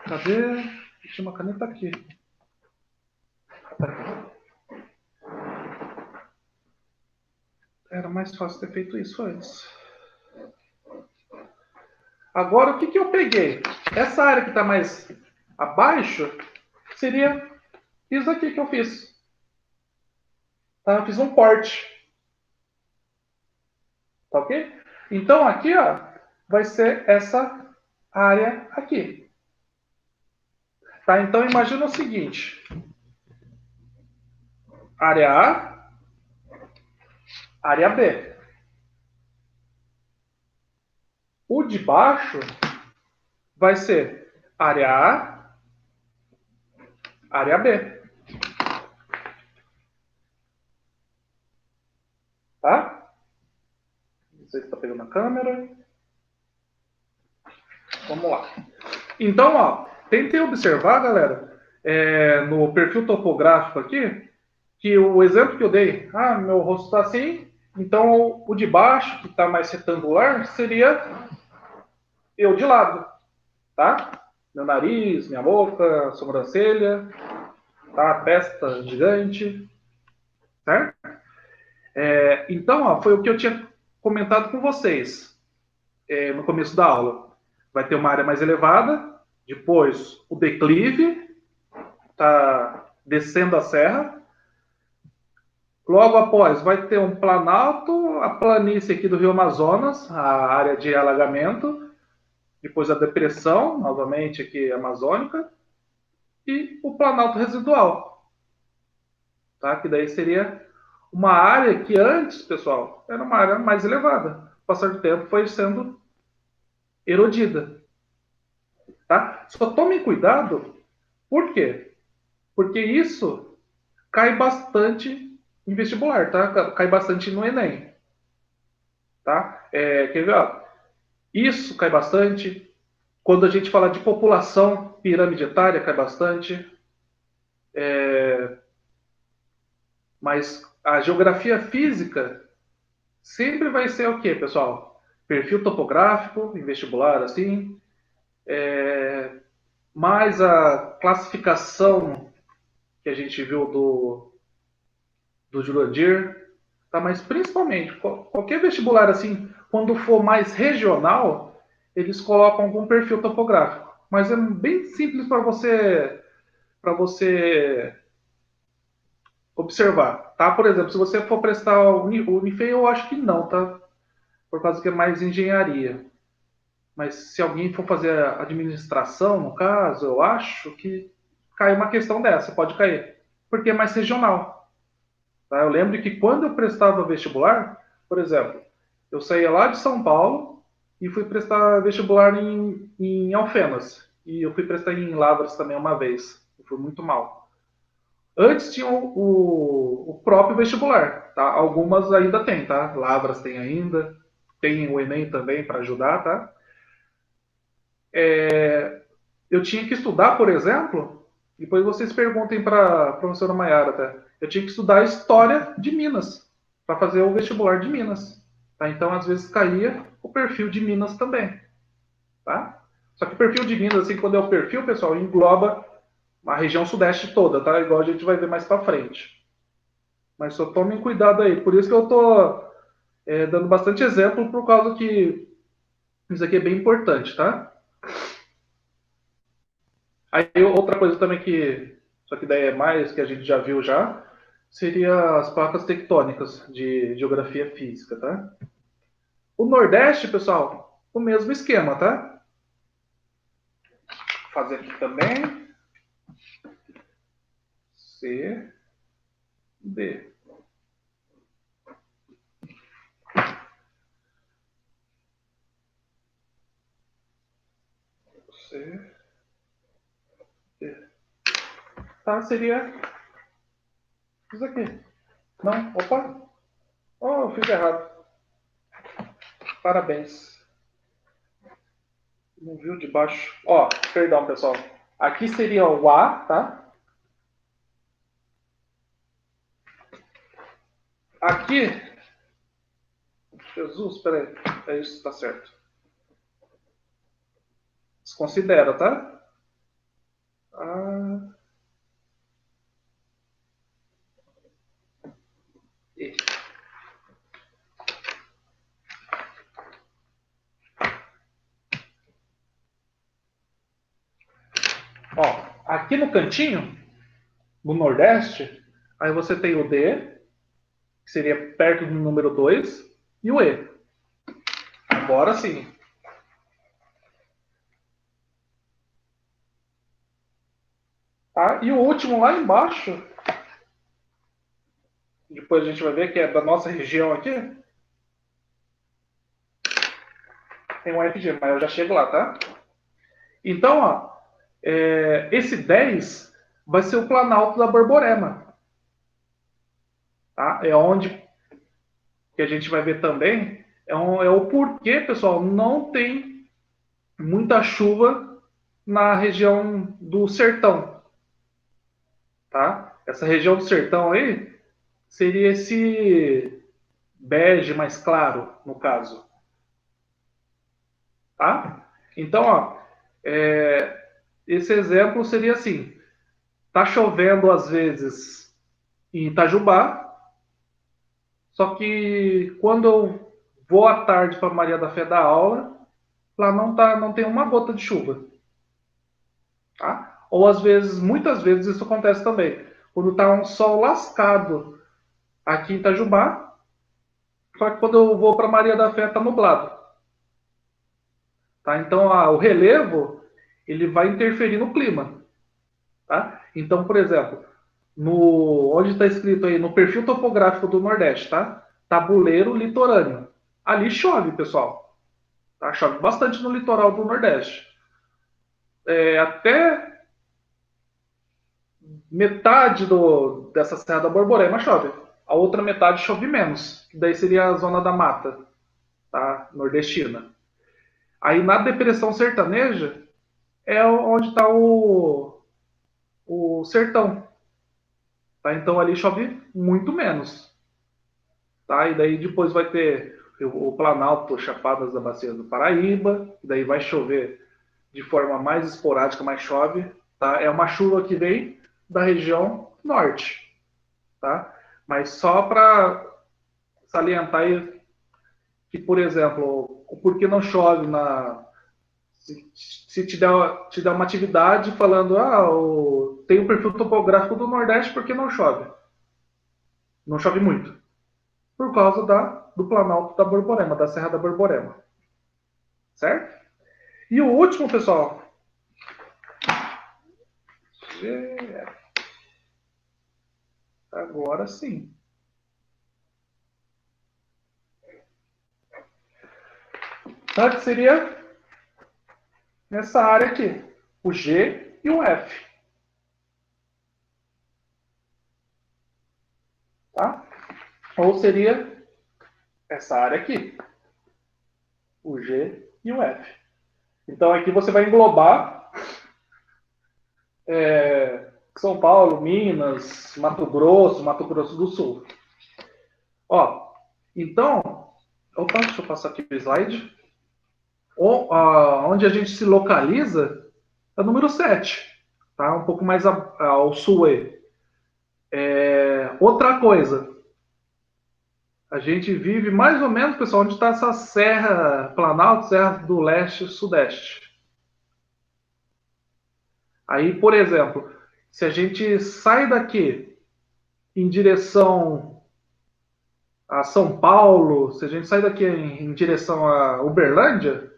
A: Cadê? Deixa uma caneta aqui. Tá aqui. Era mais fácil ter feito isso antes. Agora, o que que eu peguei? Essa área que está mais abaixo seria isso aqui que eu fiz. Tá? Eu fiz um corte. Tá ok? Então, aqui, ó, vai ser essa área aqui. Tá? Então, imagina o seguinte. Área A, área B. O de baixo vai ser área A, área B. Tá? Não sei se está pegando a câmera. Vamos lá. Então, ó, tentem observar, galera, no perfil topográfico aqui, que o exemplo que eu dei, meu rosto está assim, então o de baixo, que está mais retangular, seria eu de lado, tá? Meu nariz, minha boca, sobrancelha, tá? Testa gigante, certo? Então, ó, foi o que eu tinha comentado com vocês no começo da aula. Vai ter uma área mais elevada, depois o declive, tá descendo a serra. Logo após, vai ter um planalto, a planície aqui do Rio Amazonas, a área de alagamento, depois a depressão, novamente aqui amazônica, e o planalto residual, tá? Que daí seria uma área que antes, pessoal, era uma área mais elevada. Com o passar do tempo foi sendo erodida, tá? Só tomem cuidado, por quê? Porque isso cai bastante em vestibular, tá? Cai bastante no Enem, tá? Quer ver, ó? Isso cai bastante. Quando a gente fala de população, pirâmide etária cai bastante. Mas a geografia física sempre vai ser o quê, pessoal? Perfil topográfico, em vestibular, assim. Mais a classificação que a gente viu do Jurandir. Tá? Mas principalmente, qualquer vestibular, assim, quando for mais regional, eles colocam algum perfil topográfico. Mas é bem simples para você observar, tá? Por exemplo, se você for prestar o Unifei, eu acho que não, tá? Por causa que é mais engenharia. Mas se alguém for fazer a administração, no caso, eu acho que cai uma questão dessa, pode cair. Porque é mais regional. Tá? Eu lembro que quando eu prestava vestibular, por exemplo, eu saía lá de São Paulo e fui prestar vestibular em Alfenas. E eu fui prestar em Lavras também uma vez. Eu fui muito mal. Antes tinha o próprio vestibular, tá? Algumas ainda tem, tá? Lavras tem ainda, tem o Enem também para ajudar, tá? Eu tinha que estudar, por exemplo, depois vocês perguntem para a professora Maiara, tá? Eu tinha que estudar a história de Minas para fazer o vestibular de Minas, tá? Então às vezes caía o perfil de Minas também, tá? Só que o perfil de Minas, assim, quando é o perfil, pessoal, engloba a região sudeste toda, tá? Igual a gente vai ver mais para frente. Mas só tomem cuidado aí. Por isso que eu tô dando bastante exemplo, por causa que isso aqui é bem importante, tá? Aí outra coisa também que, só que daí é mais, que a gente já viu já, seria as placas tectônicas de geografia física, tá? O Nordeste, pessoal, o mesmo esquema, tá? Vou fazer aqui também. C, D. C, D. Tá, seria isso aqui. Não, opa. Oh, eu fiz errado. Parabéns. Não viu de baixo. Ó, perdão, pessoal. Aqui seria o A, tá? Aqui. Jesus, peraí. É isso, tá certo. Desconsidera, tá? Ah. E. Ó, aqui no cantinho, no Nordeste, aí você tem o D, que seria perto do número 2, e o E. Agora sim. Tá? E o último lá embaixo, depois a gente vai ver que é da nossa região aqui, tem um FG, mas eu já chego lá, tá? Então, ó, esse 10 vai ser o Planalto da Borborema. Tá? É onde que a gente vai ver também é o porquê, pessoal, não tem muita chuva na região do sertão. Tá? Essa região do sertão aí seria esse bege mais claro, no caso. Tá? Então, ó, esse exemplo seria assim: tá chovendo às vezes em Itajubá, só que quando eu vou à tarde para Maria da Fé dar aula, lá não tem uma gota de chuva. Tá? Ou às vezes, muitas vezes isso acontece também. Quando está um sol lascado aqui em Itajubá, só que quando eu vou para Maria da Fé está nublado. Tá? Então o relevo ele vai interferir no clima. Tá? Então, por exemplo, onde está escrito aí no perfil topográfico do Nordeste, tá? Tabuleiro litorâneo. Ali chove, pessoal. Tá? Chove bastante no litoral do Nordeste. Até metade dessa Serra da Borborema chove. A outra metade chove menos. Que daí seria a zona da mata, tá? Nordestina. Aí na depressão sertaneja é onde está o sertão. Tá? Então ali chove muito menos. Tá? E daí depois vai ter o Planalto, Chapadas da Bacia do Paraíba, e daí vai chover de forma mais esporádica, mas chove. Tá? É uma chuva que vem da região norte. Tá? Mas só para salientar aí que, por exemplo, o porquê não chove se te der uma atividade falando, tem um perfil topográfico do Nordeste, por que não chove? Não chove muito. Por causa do Planalto da Borborema, da Serra da Borborema. Certo? E o último, pessoal. Agora sim. Sabe o que seria nessa área aqui? O G e o F. Tá? Ou seria essa área aqui. O G e o F. Então aqui você vai englobar São Paulo, Minas, Mato Grosso do Sul. Ó, então, opa, deixa eu passar aqui o slide. Onde a gente se localiza é o número 7. tá? Um pouco mais ao sul aí. Outra coisa, a gente vive mais ou menos, pessoal, onde está essa Serra Planalto, Serra do Leste e Sudeste. Aí, por exemplo, se a gente sai daqui em direção a São Paulo, se a gente sai daqui em direção a Uberlândia,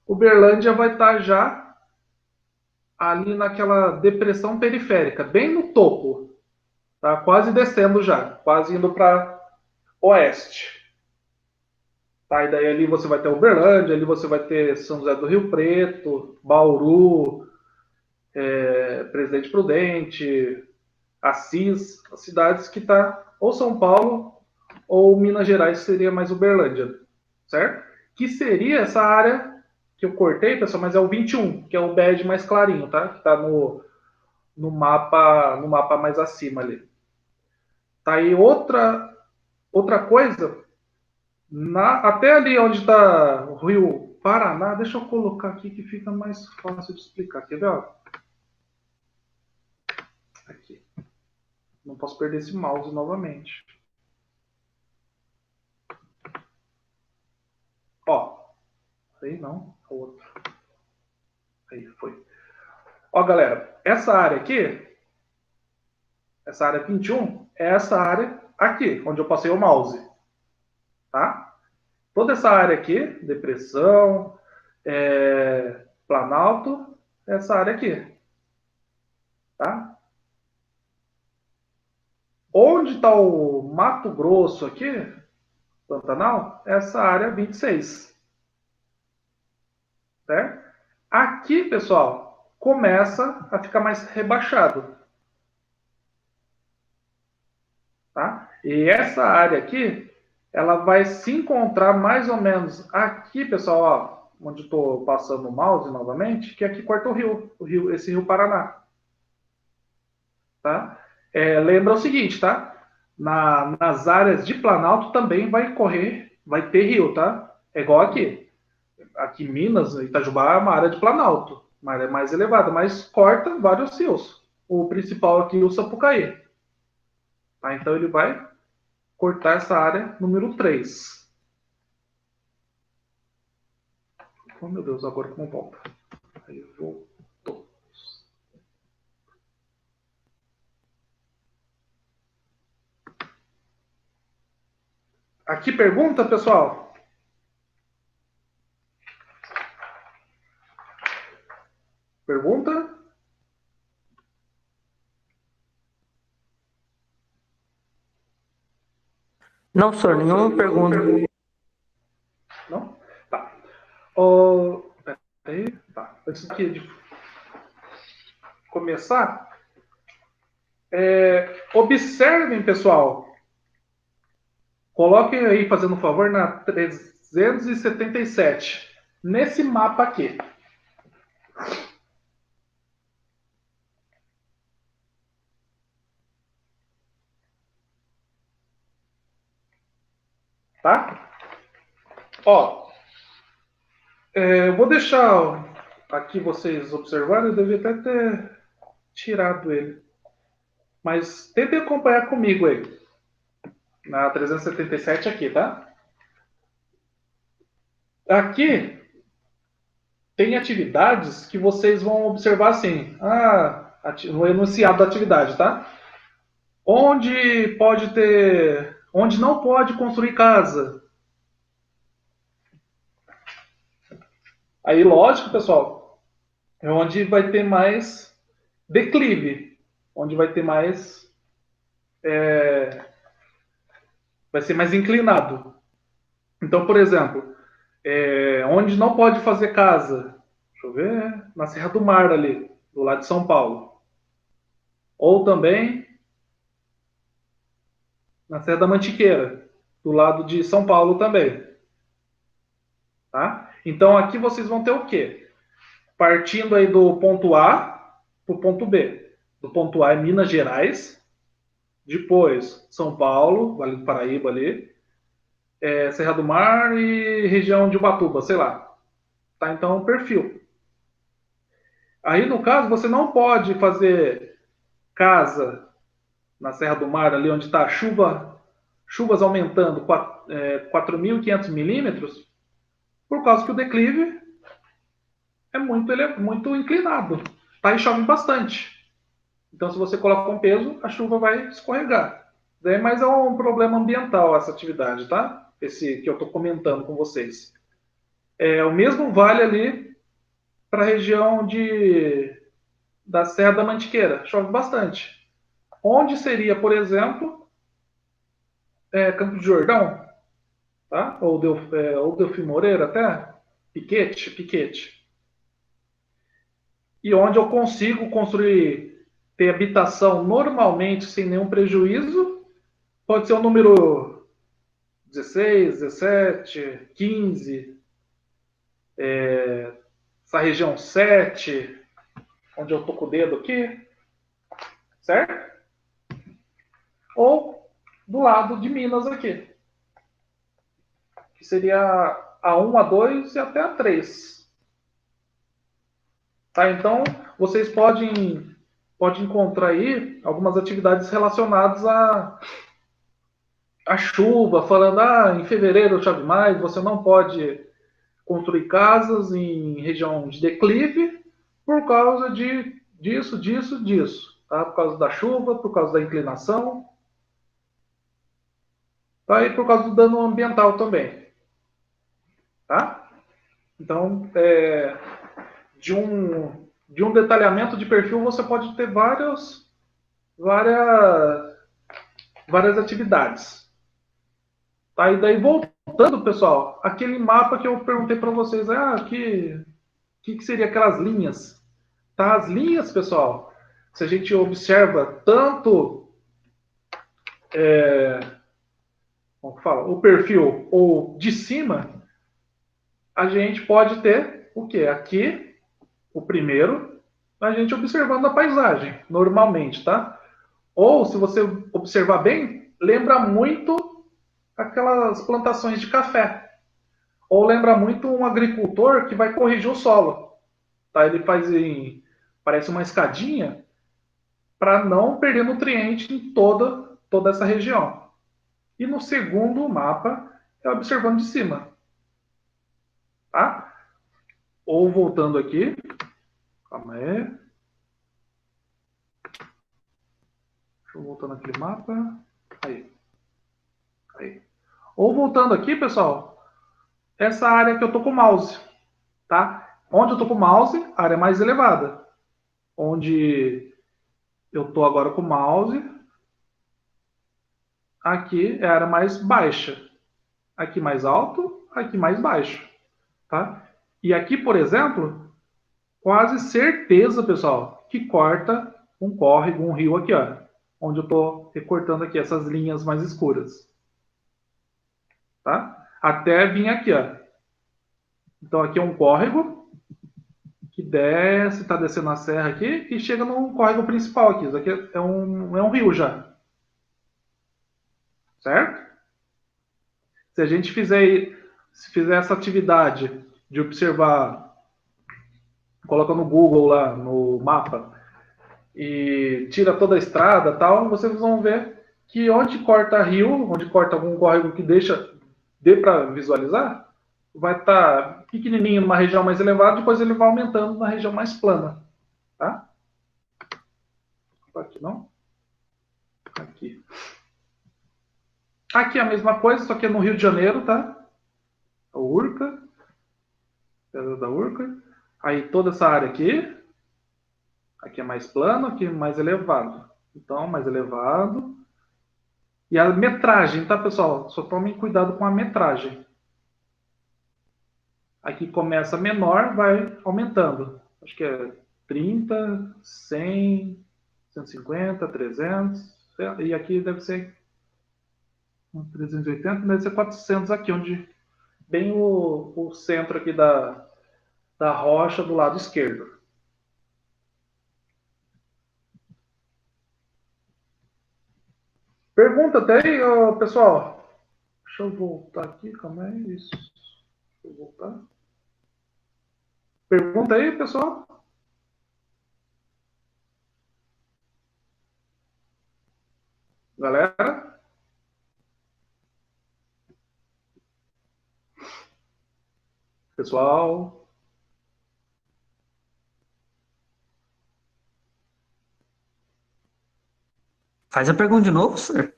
A: Uberlândia vai estar já ali naquela depressão periférica, bem no topo, tá? Quase descendo já, quase indo para oeste. Tá? E daí ali você vai ter Uberlândia, ali você vai ter São José do Rio Preto, Bauru, Presidente Prudente, Assis, as cidades que tá ou São Paulo ou Minas Gerais, seria mais Uberlândia, certo? Que seria essa área que eu cortei, pessoal, mas é o 21, que é o badge mais clarinho, tá? Que tá no mapa mais acima ali. Tá aí outra coisa, até ali onde está o Rio Paraná, deixa eu colocar aqui que fica mais fácil de explicar, quer ver? Aqui. Não posso perder esse mouse novamente. Ó, aí não, outro. Aí foi. Ó, galera, essa área aqui, essa área 21, é essa área aqui, onde eu passei o mouse. Tá? Toda essa área aqui, depressão, Planalto, essa área aqui. Tá? Onde está o Mato Grosso aqui, Pantanal, essa área 26. Certo? Aqui, pessoal, começa a ficar mais rebaixado. Tá? E essa área aqui, ela vai se encontrar mais ou menos aqui, pessoal, ó, onde estou passando o mouse novamente, que aqui corta o rio, esse rio Paraná. Tá? Lembra o seguinte, tá? Nas áreas de Planalto também vai ter rio, tá? É igual aqui. Aqui em Minas, Itajubá é uma área de Planalto, uma área mais elevada, mas corta vários rios. O principal aqui é o Sapucaí. Tá? Então ele vai cortar essa área número 3. Oh, meu Deus, agora como volta? Aí voltou. Aqui pergunta, pessoal? Pergunta?
B: Não, senhor, nenhuma pergunta.
A: Não? Tá. Oh, peraí. Tá. Antes de começar, observem, pessoal. Coloquem aí, fazendo um favor, na 377. Nesse mapa aqui. Tá? Ó, eu vou deixar aqui vocês observarem. Eu devia até ter tirado ele. Mas tentem acompanhar comigo aí. Na 377 aqui, tá? Aqui tem atividades que vocês vão observar assim. No enunciado da atividade, tá? Onde não pode construir casa. Aí, lógico, pessoal, é onde vai ter mais declive, onde vai ter mais, vai ser mais inclinado. Então, por exemplo, onde não pode fazer casa, deixa eu ver, na Serra do Mar ali, do lado de São Paulo. Ou também na Serra da Mantiqueira, do lado de São Paulo também. Tá? Então aqui vocês vão ter o quê? Partindo aí do ponto A para o ponto B. Do ponto A é Minas Gerais, depois São Paulo, Vale do Paraíba ali, Serra do Mar e região de Ubatuba, sei lá. Tá? Então, perfil. Aí, no caso, você não pode fazer casa na Serra do Mar, ali onde está chuvas aumentando 4.500 milímetros, por causa que o declive ele é muito inclinado. Tá? E chove bastante. Então, se você coloca um peso, a chuva vai escorregar. Mas é um problema ambiental essa atividade, tá? Esse que eu estou comentando com vocês. O mesmo vale ali para a região da Serra da Mantiqueira. Chove bastante. Onde seria, por exemplo, Campo de Jordão, tá? Ou Delfim Moreira até, Piquete. E onde eu consigo ter habitação normalmente, sem nenhum prejuízo, pode ser o número 16, 17, 15, essa região 7, onde eu tô com o dedo aqui, certo? Ou do lado de Minas aqui, que seria a 1, a 2 e até a 3. Tá? Então, vocês podem encontrar aí algumas atividades relacionadas à chuva, falando, em fevereiro chove mais, você não pode construir casas em região de declive por causa disso, tá? Por causa da chuva, por causa da inclinação, tá? E por causa do dano ambiental também, tá? Então, de um detalhamento de perfil, você pode ter várias atividades. Tá? E daí, voltando, pessoal, aquele mapa que eu perguntei para vocês, que seria aquelas linhas? Tá? As linhas, pessoal, se a gente observa tanto como que fala, o perfil ou de cima, a gente pode ter o quê? Aqui, o primeiro, a gente observando a paisagem, normalmente, tá? Ou, se você observar bem, lembra muito aquelas plantações de café. Ou lembra muito um agricultor que vai corrigir o solo. Tá? Ele parece uma escadinha para não perder nutriente em toda essa região. E no segundo mapa é observando de cima. Tá? Ou voltando aqui. Calma aí. Deixa eu voltar naquele mapa. Aí. Ou voltando aqui, pessoal, essa área que eu tô com o mouse. Tá? Onde eu tô com o mouse, a área mais elevada. Onde eu tô agora com o mouse, aqui é a área mais baixa. Aqui mais alto, aqui mais baixo. Tá? E aqui, por exemplo, quase certeza, pessoal, que corta um córrego, um rio aqui, ó, onde eu estou recortando aqui essas linhas mais escuras. Tá? Até vir aqui, ó. Então aqui é um córrego que desce, está descendo a serra aqui e chega no córrego principal aqui. Isso aqui é um rio já. Certo? Se a gente fizer essa atividade de observar, coloca no Google lá, no mapa, e tira toda a estrada tal, vocês vão ver que onde corta rio, onde corta algum córrego que dê para visualizar, vai estar pequenininho numa região mais elevada, depois ele vai aumentando na região mais plana. Tá? Aqui não. Aqui. Aqui é a mesma coisa, só que é no Rio de Janeiro, tá? A Urca. Pedra da Urca. Aí toda essa área aqui. Aqui é mais plano, aqui é mais elevado. Então, mais elevado. E a metragem, tá, pessoal? Só tomem cuidado com a metragem. Aqui começa menor, vai aumentando. Acho que é 30, 100, 150, 300. E aqui deve ser 380, deve ser 400 aqui, onde bem o centro aqui da rocha do lado esquerdo. Pergunta até aí, pessoal. Deixa eu voltar aqui, calma aí. Isso. Deixa eu voltar. Pergunta aí, pessoal. Galera? Pessoal?
B: Faz a pergunta de novo, senhor.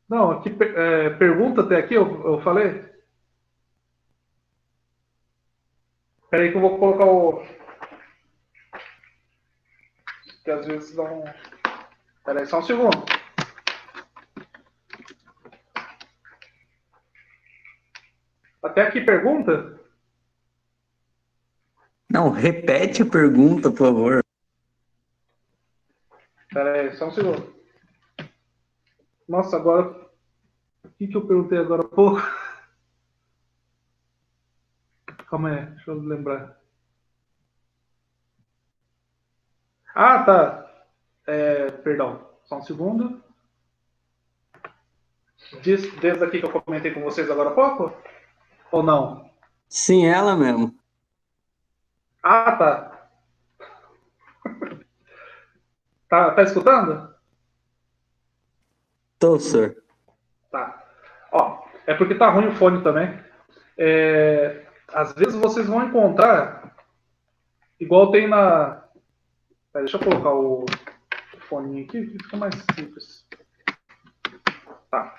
A: Não, aqui pergunta até aqui, eu falei. Espera aí que eu vou colocar o. Que às vezes não. Espera aí, só um segundo. Até aqui pergunta?
B: Não, repete a pergunta, por favor.
A: Espera aí, só um segundo. Nossa, agora. O que eu perguntei agora há pouco? Calma aí, deixa eu lembrar. Ah, tá. Perdão, só um segundo. Desde aqui que eu comentei com vocês agora há pouco? Ou não?
B: Sim, ela mesmo.
A: Ah, tá. Tá escutando?
B: Tô, senhor.
A: Tá. Ó, é porque tá ruim o fone também. Às vezes vocês vão encontrar, igual tem na. Deixa eu colocar o fone aqui, que fica mais simples. Tá.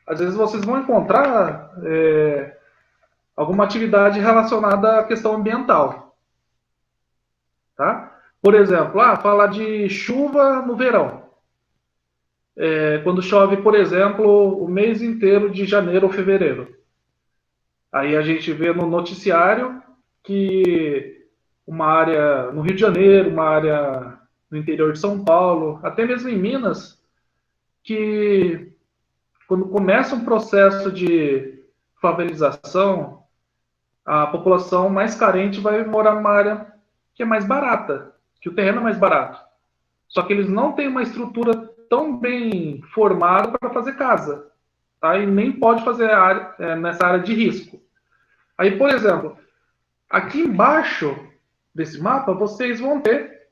A: Às vezes vocês vão encontrar alguma atividade relacionada à questão ambiental. Tá? Por exemplo, falar de chuva no verão. Quando chove, por exemplo, o mês inteiro de janeiro ou fevereiro. Aí a gente vê no noticiário que uma área no Rio de Janeiro, uma área no interior de São Paulo, até mesmo em Minas, que quando começa um processo de favelização, a população mais carente vai morar numa área que é mais barata, que o terreno é mais barato. Só que eles não têm uma estrutura tão bem formada para fazer casa, tá? E nem pode fazer nessa área de risco. Aí, por exemplo, aqui embaixo desse mapa, vocês vão ter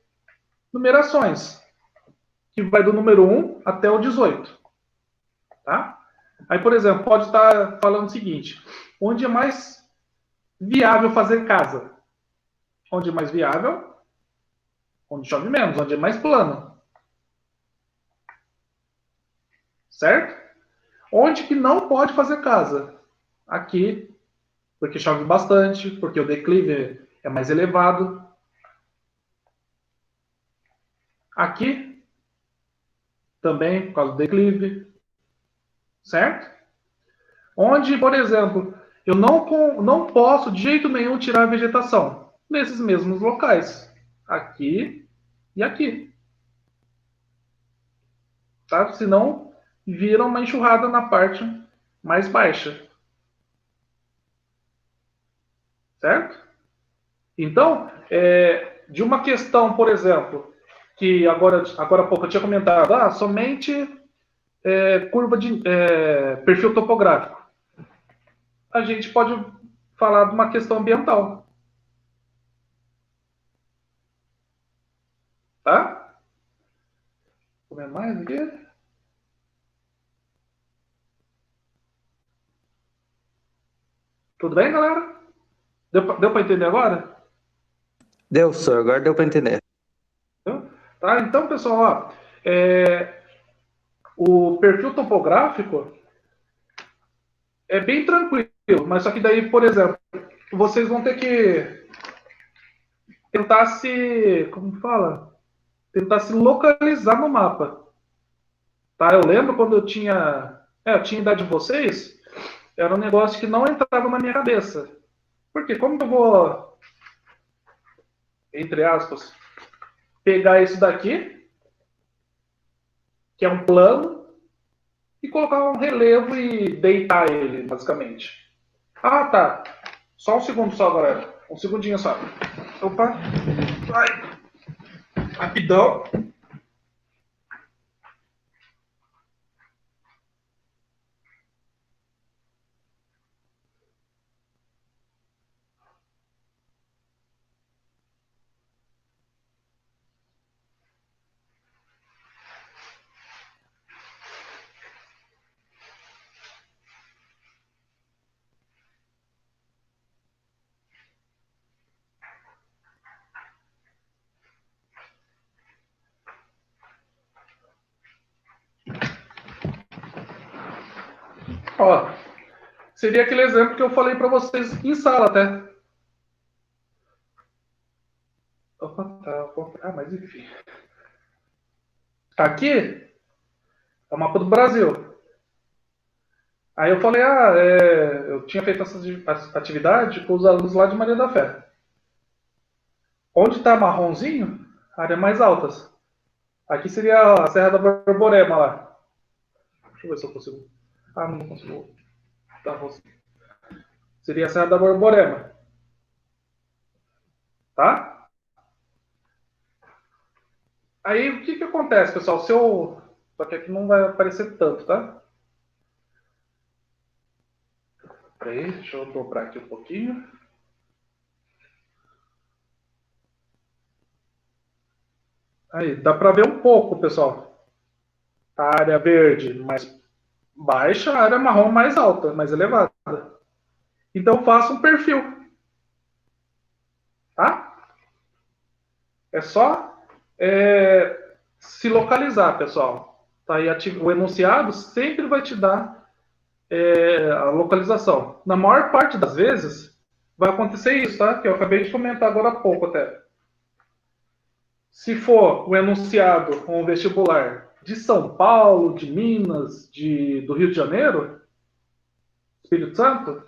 A: numerações, que vai do número 1 até o 18. Tá? Aí, por exemplo, pode estar falando o seguinte: onde é mais viável fazer casa? Onde é mais viável? Onde chove menos, onde é mais plano. Certo? Onde que não pode fazer casa? Aqui, porque chove bastante, porque o declive é mais elevado. Aqui, também, por causa do declive. Certo? Onde, por exemplo, eu não posso de jeito nenhum tirar a vegetação. Nesses mesmos locais. Aqui e aqui. Tá? Senão, vira uma enxurrada na parte mais baixa. Certo? Então, de uma questão, por exemplo, que agora há pouco eu tinha comentado, somente curva de perfil topográfico. A gente pode falar de uma questão ambiental. Tá? Vou comer mais aqui. Tudo bem, galera? Deu para entender agora?
B: Deu, senhor. Agora deu para entender.
A: Tá? Então, pessoal, o perfil topográfico é bem tranquilo, mas só que daí, por exemplo, vocês vão ter que tentar como fala? Tentar se localizar no mapa. Tá? Eu lembro quando eu tinha a idade de vocês, era um negócio que não entrava na minha cabeça. Porque como eu vou, entre aspas, pegar isso daqui, que é um plano, e colocar um relevo e deitar ele, basicamente. Ah, tá. Só um segundo só, galera. Um segundinho só. Opa. Vai. Rapidão. Ó, seria aquele exemplo que eu falei para vocês em sala até. Opa, tá, ah, mas enfim. Aqui é o mapa do Brasil. Aí eu falei, eu tinha feito essa atividade com os alunos lá de Maria da Fé. Onde está marronzinho, áreas mais altas. Aqui seria a Serra da Borborema lá. Deixa eu ver se eu consigo. Ah, não consigo. Tá, seria a Serra da Borborema. Tá? Aí o que acontece, pessoal? Só que aqui não vai aparecer tanto, tá? Peraí, deixa eu dobrar aqui um pouquinho. Aí, dá para ver um pouco, pessoal. A área verde mais baixa, a área marrom mais alta, mais elevada. Então, faça um perfil. Tá? É só se localizar, pessoal. Tá aí o enunciado sempre vai te dar a localização. Na maior parte das vezes, vai acontecer isso, tá? Que eu acabei de comentar agora há pouco até. Se for o enunciado com o vestibular de São Paulo, de Minas, do Rio de Janeiro, Espírito Santo,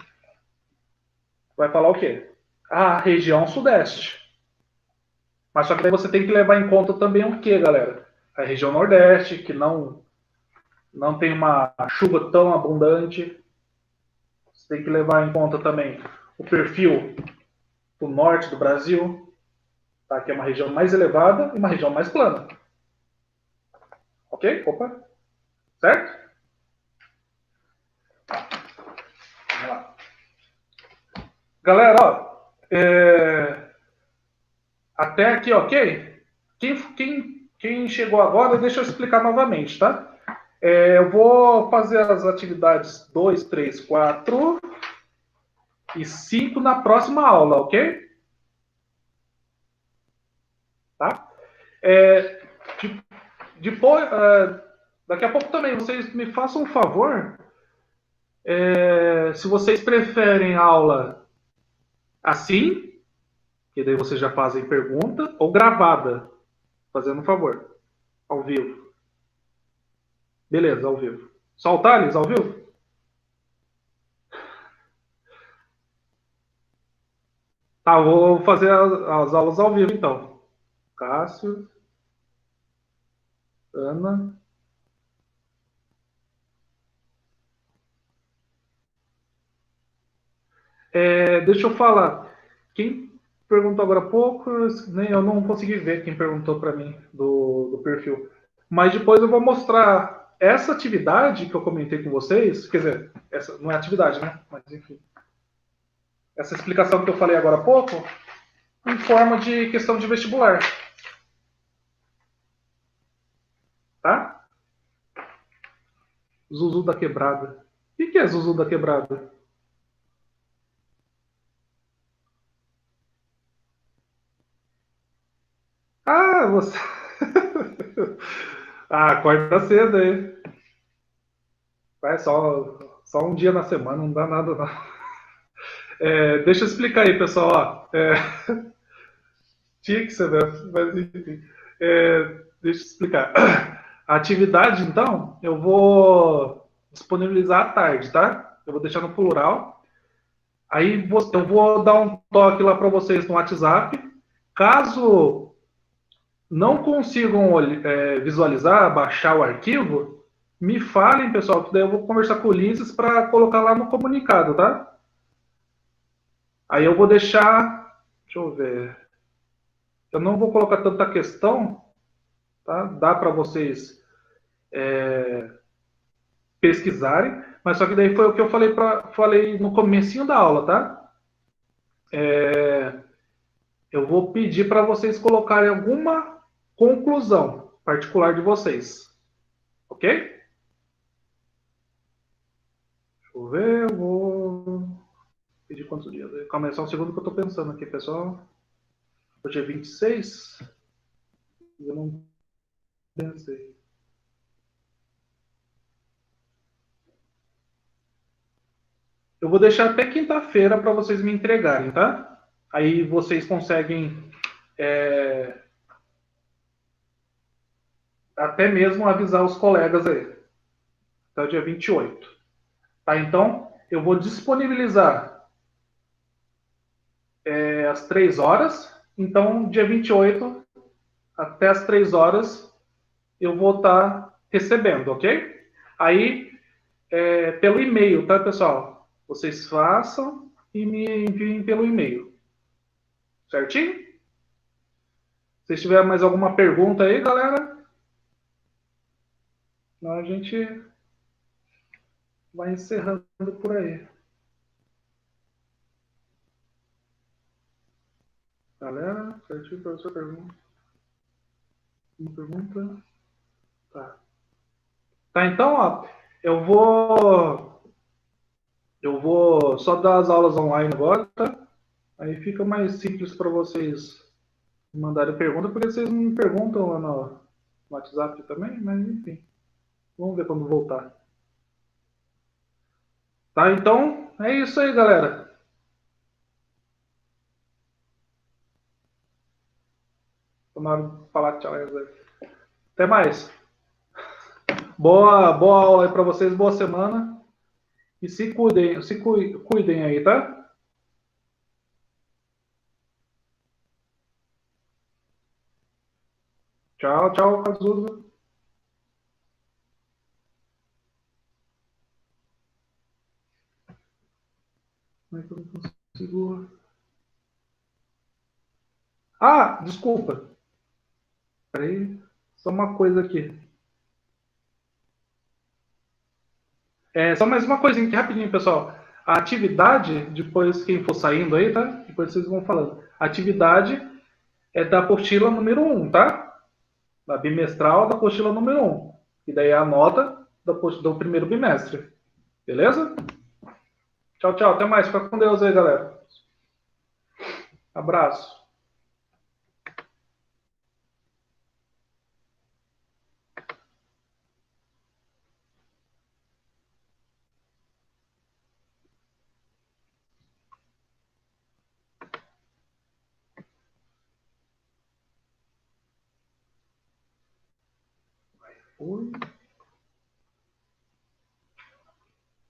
A: vai falar o quê? A região sudeste. Mas só que daí você tem que levar em conta também o quê, galera? A região nordeste, que não tem uma chuva tão abundante. Você tem que levar em conta também o perfil do norte do Brasil, tá? Que é uma região mais elevada e uma região mais plana. Ok? Opa. Certo? Vamos lá. Galera, ó, até aqui, ok? Quem chegou agora, deixa eu explicar novamente, tá? Eu vou fazer as atividades 2, 3, 4 e 5 na próxima aula, ok? Tá? Depois, daqui a pouco também, vocês me façam um favor. Se vocês preferem aula assim, que daí vocês já fazem pergunta, ou gravada, fazendo um favor, ao vivo. Beleza, ao vivo. Só o Thales, ao vivo? Tá, vou fazer as aulas ao vivo então. Cássio, Ana. Deixa eu falar. Quem perguntou agora há pouco, nem eu não consegui ver quem perguntou para mim do perfil. Mas depois eu vou mostrar essa atividade que eu comentei com vocês. Quer dizer, essa não é atividade, né? Mas enfim. Essa explicação que eu falei agora há pouco, em forma de questão de vestibular. Tá? Zuzu da Quebrada. O que é Zuzu da Quebrada? Ah, você. Acorda cedo aí. Vai só um dia na semana, não dá nada não. Deixa eu explicar aí, pessoal. Ó, tinha que ser, né? Mas enfim. Deixa eu explicar. A atividade, então, eu vou disponibilizar à tarde, tá? Eu vou deixar no plural. Aí eu vou dar um toque lá para vocês no WhatsApp. Caso não consigam visualizar, baixar o arquivo, me falem, pessoal, que daí eu vou conversar com o Ulisses para colocar lá no comunicado, tá? Aí eu vou deixar. Deixa eu ver. Eu não vou colocar tanta questão, tá? Dá para vocês pesquisarem, mas só que daí foi o que eu falei no comecinho da aula, tá? Eu vou pedir para vocês colocarem alguma conclusão particular de vocês, ok? Deixa eu ver, eu vou pedir quantos dias? Calma aí, só um segundo que eu estou pensando aqui, pessoal. Hoje é 26. Eu não pensei. Eu vou deixar até quinta-feira para vocês me entregarem, tá? Aí vocês conseguem até mesmo avisar os colegas aí. Até o dia 28. Tá? Então, eu vou disponibilizar às 3 horas. Então, dia 28, até às 3 horas, eu vou estar recebendo, ok? Aí, pelo e-mail, tá, pessoal? Vocês façam e me enviem pelo e-mail. Certinho? Se tiver mais alguma pergunta aí, galera, a gente vai encerrando por aí. Galera, certinho para a sua pergunta. Uma pergunta? Tá. Tá, então, ó, eu vou só dar as aulas online agora, tá? Aí fica mais simples para vocês mandarem pergunta, porque vocês não me perguntam lá no WhatsApp também, mas enfim. Vamos ver quando voltar. Tá, então, é isso aí, galera. Tomaram falar tchau aí, Zé. Até mais. Boa aula aí para vocês, boa semana. E se cuidem aí, tá? Tchau, tchau, Cazuza. Como é que eu não consigo? Ah, desculpa. Peraí, só uma coisa aqui. Só mais uma coisinha aqui, rapidinho, pessoal. A atividade, depois quem for saindo aí, tá? Depois vocês vão falando. A atividade é da apostila número 1, tá? Da bimestral da apostila número 1. E daí é a nota do primeiro bimestre. Beleza? Tchau, tchau. Até mais. Fica com Deus aí, galera. Abraço. Oi.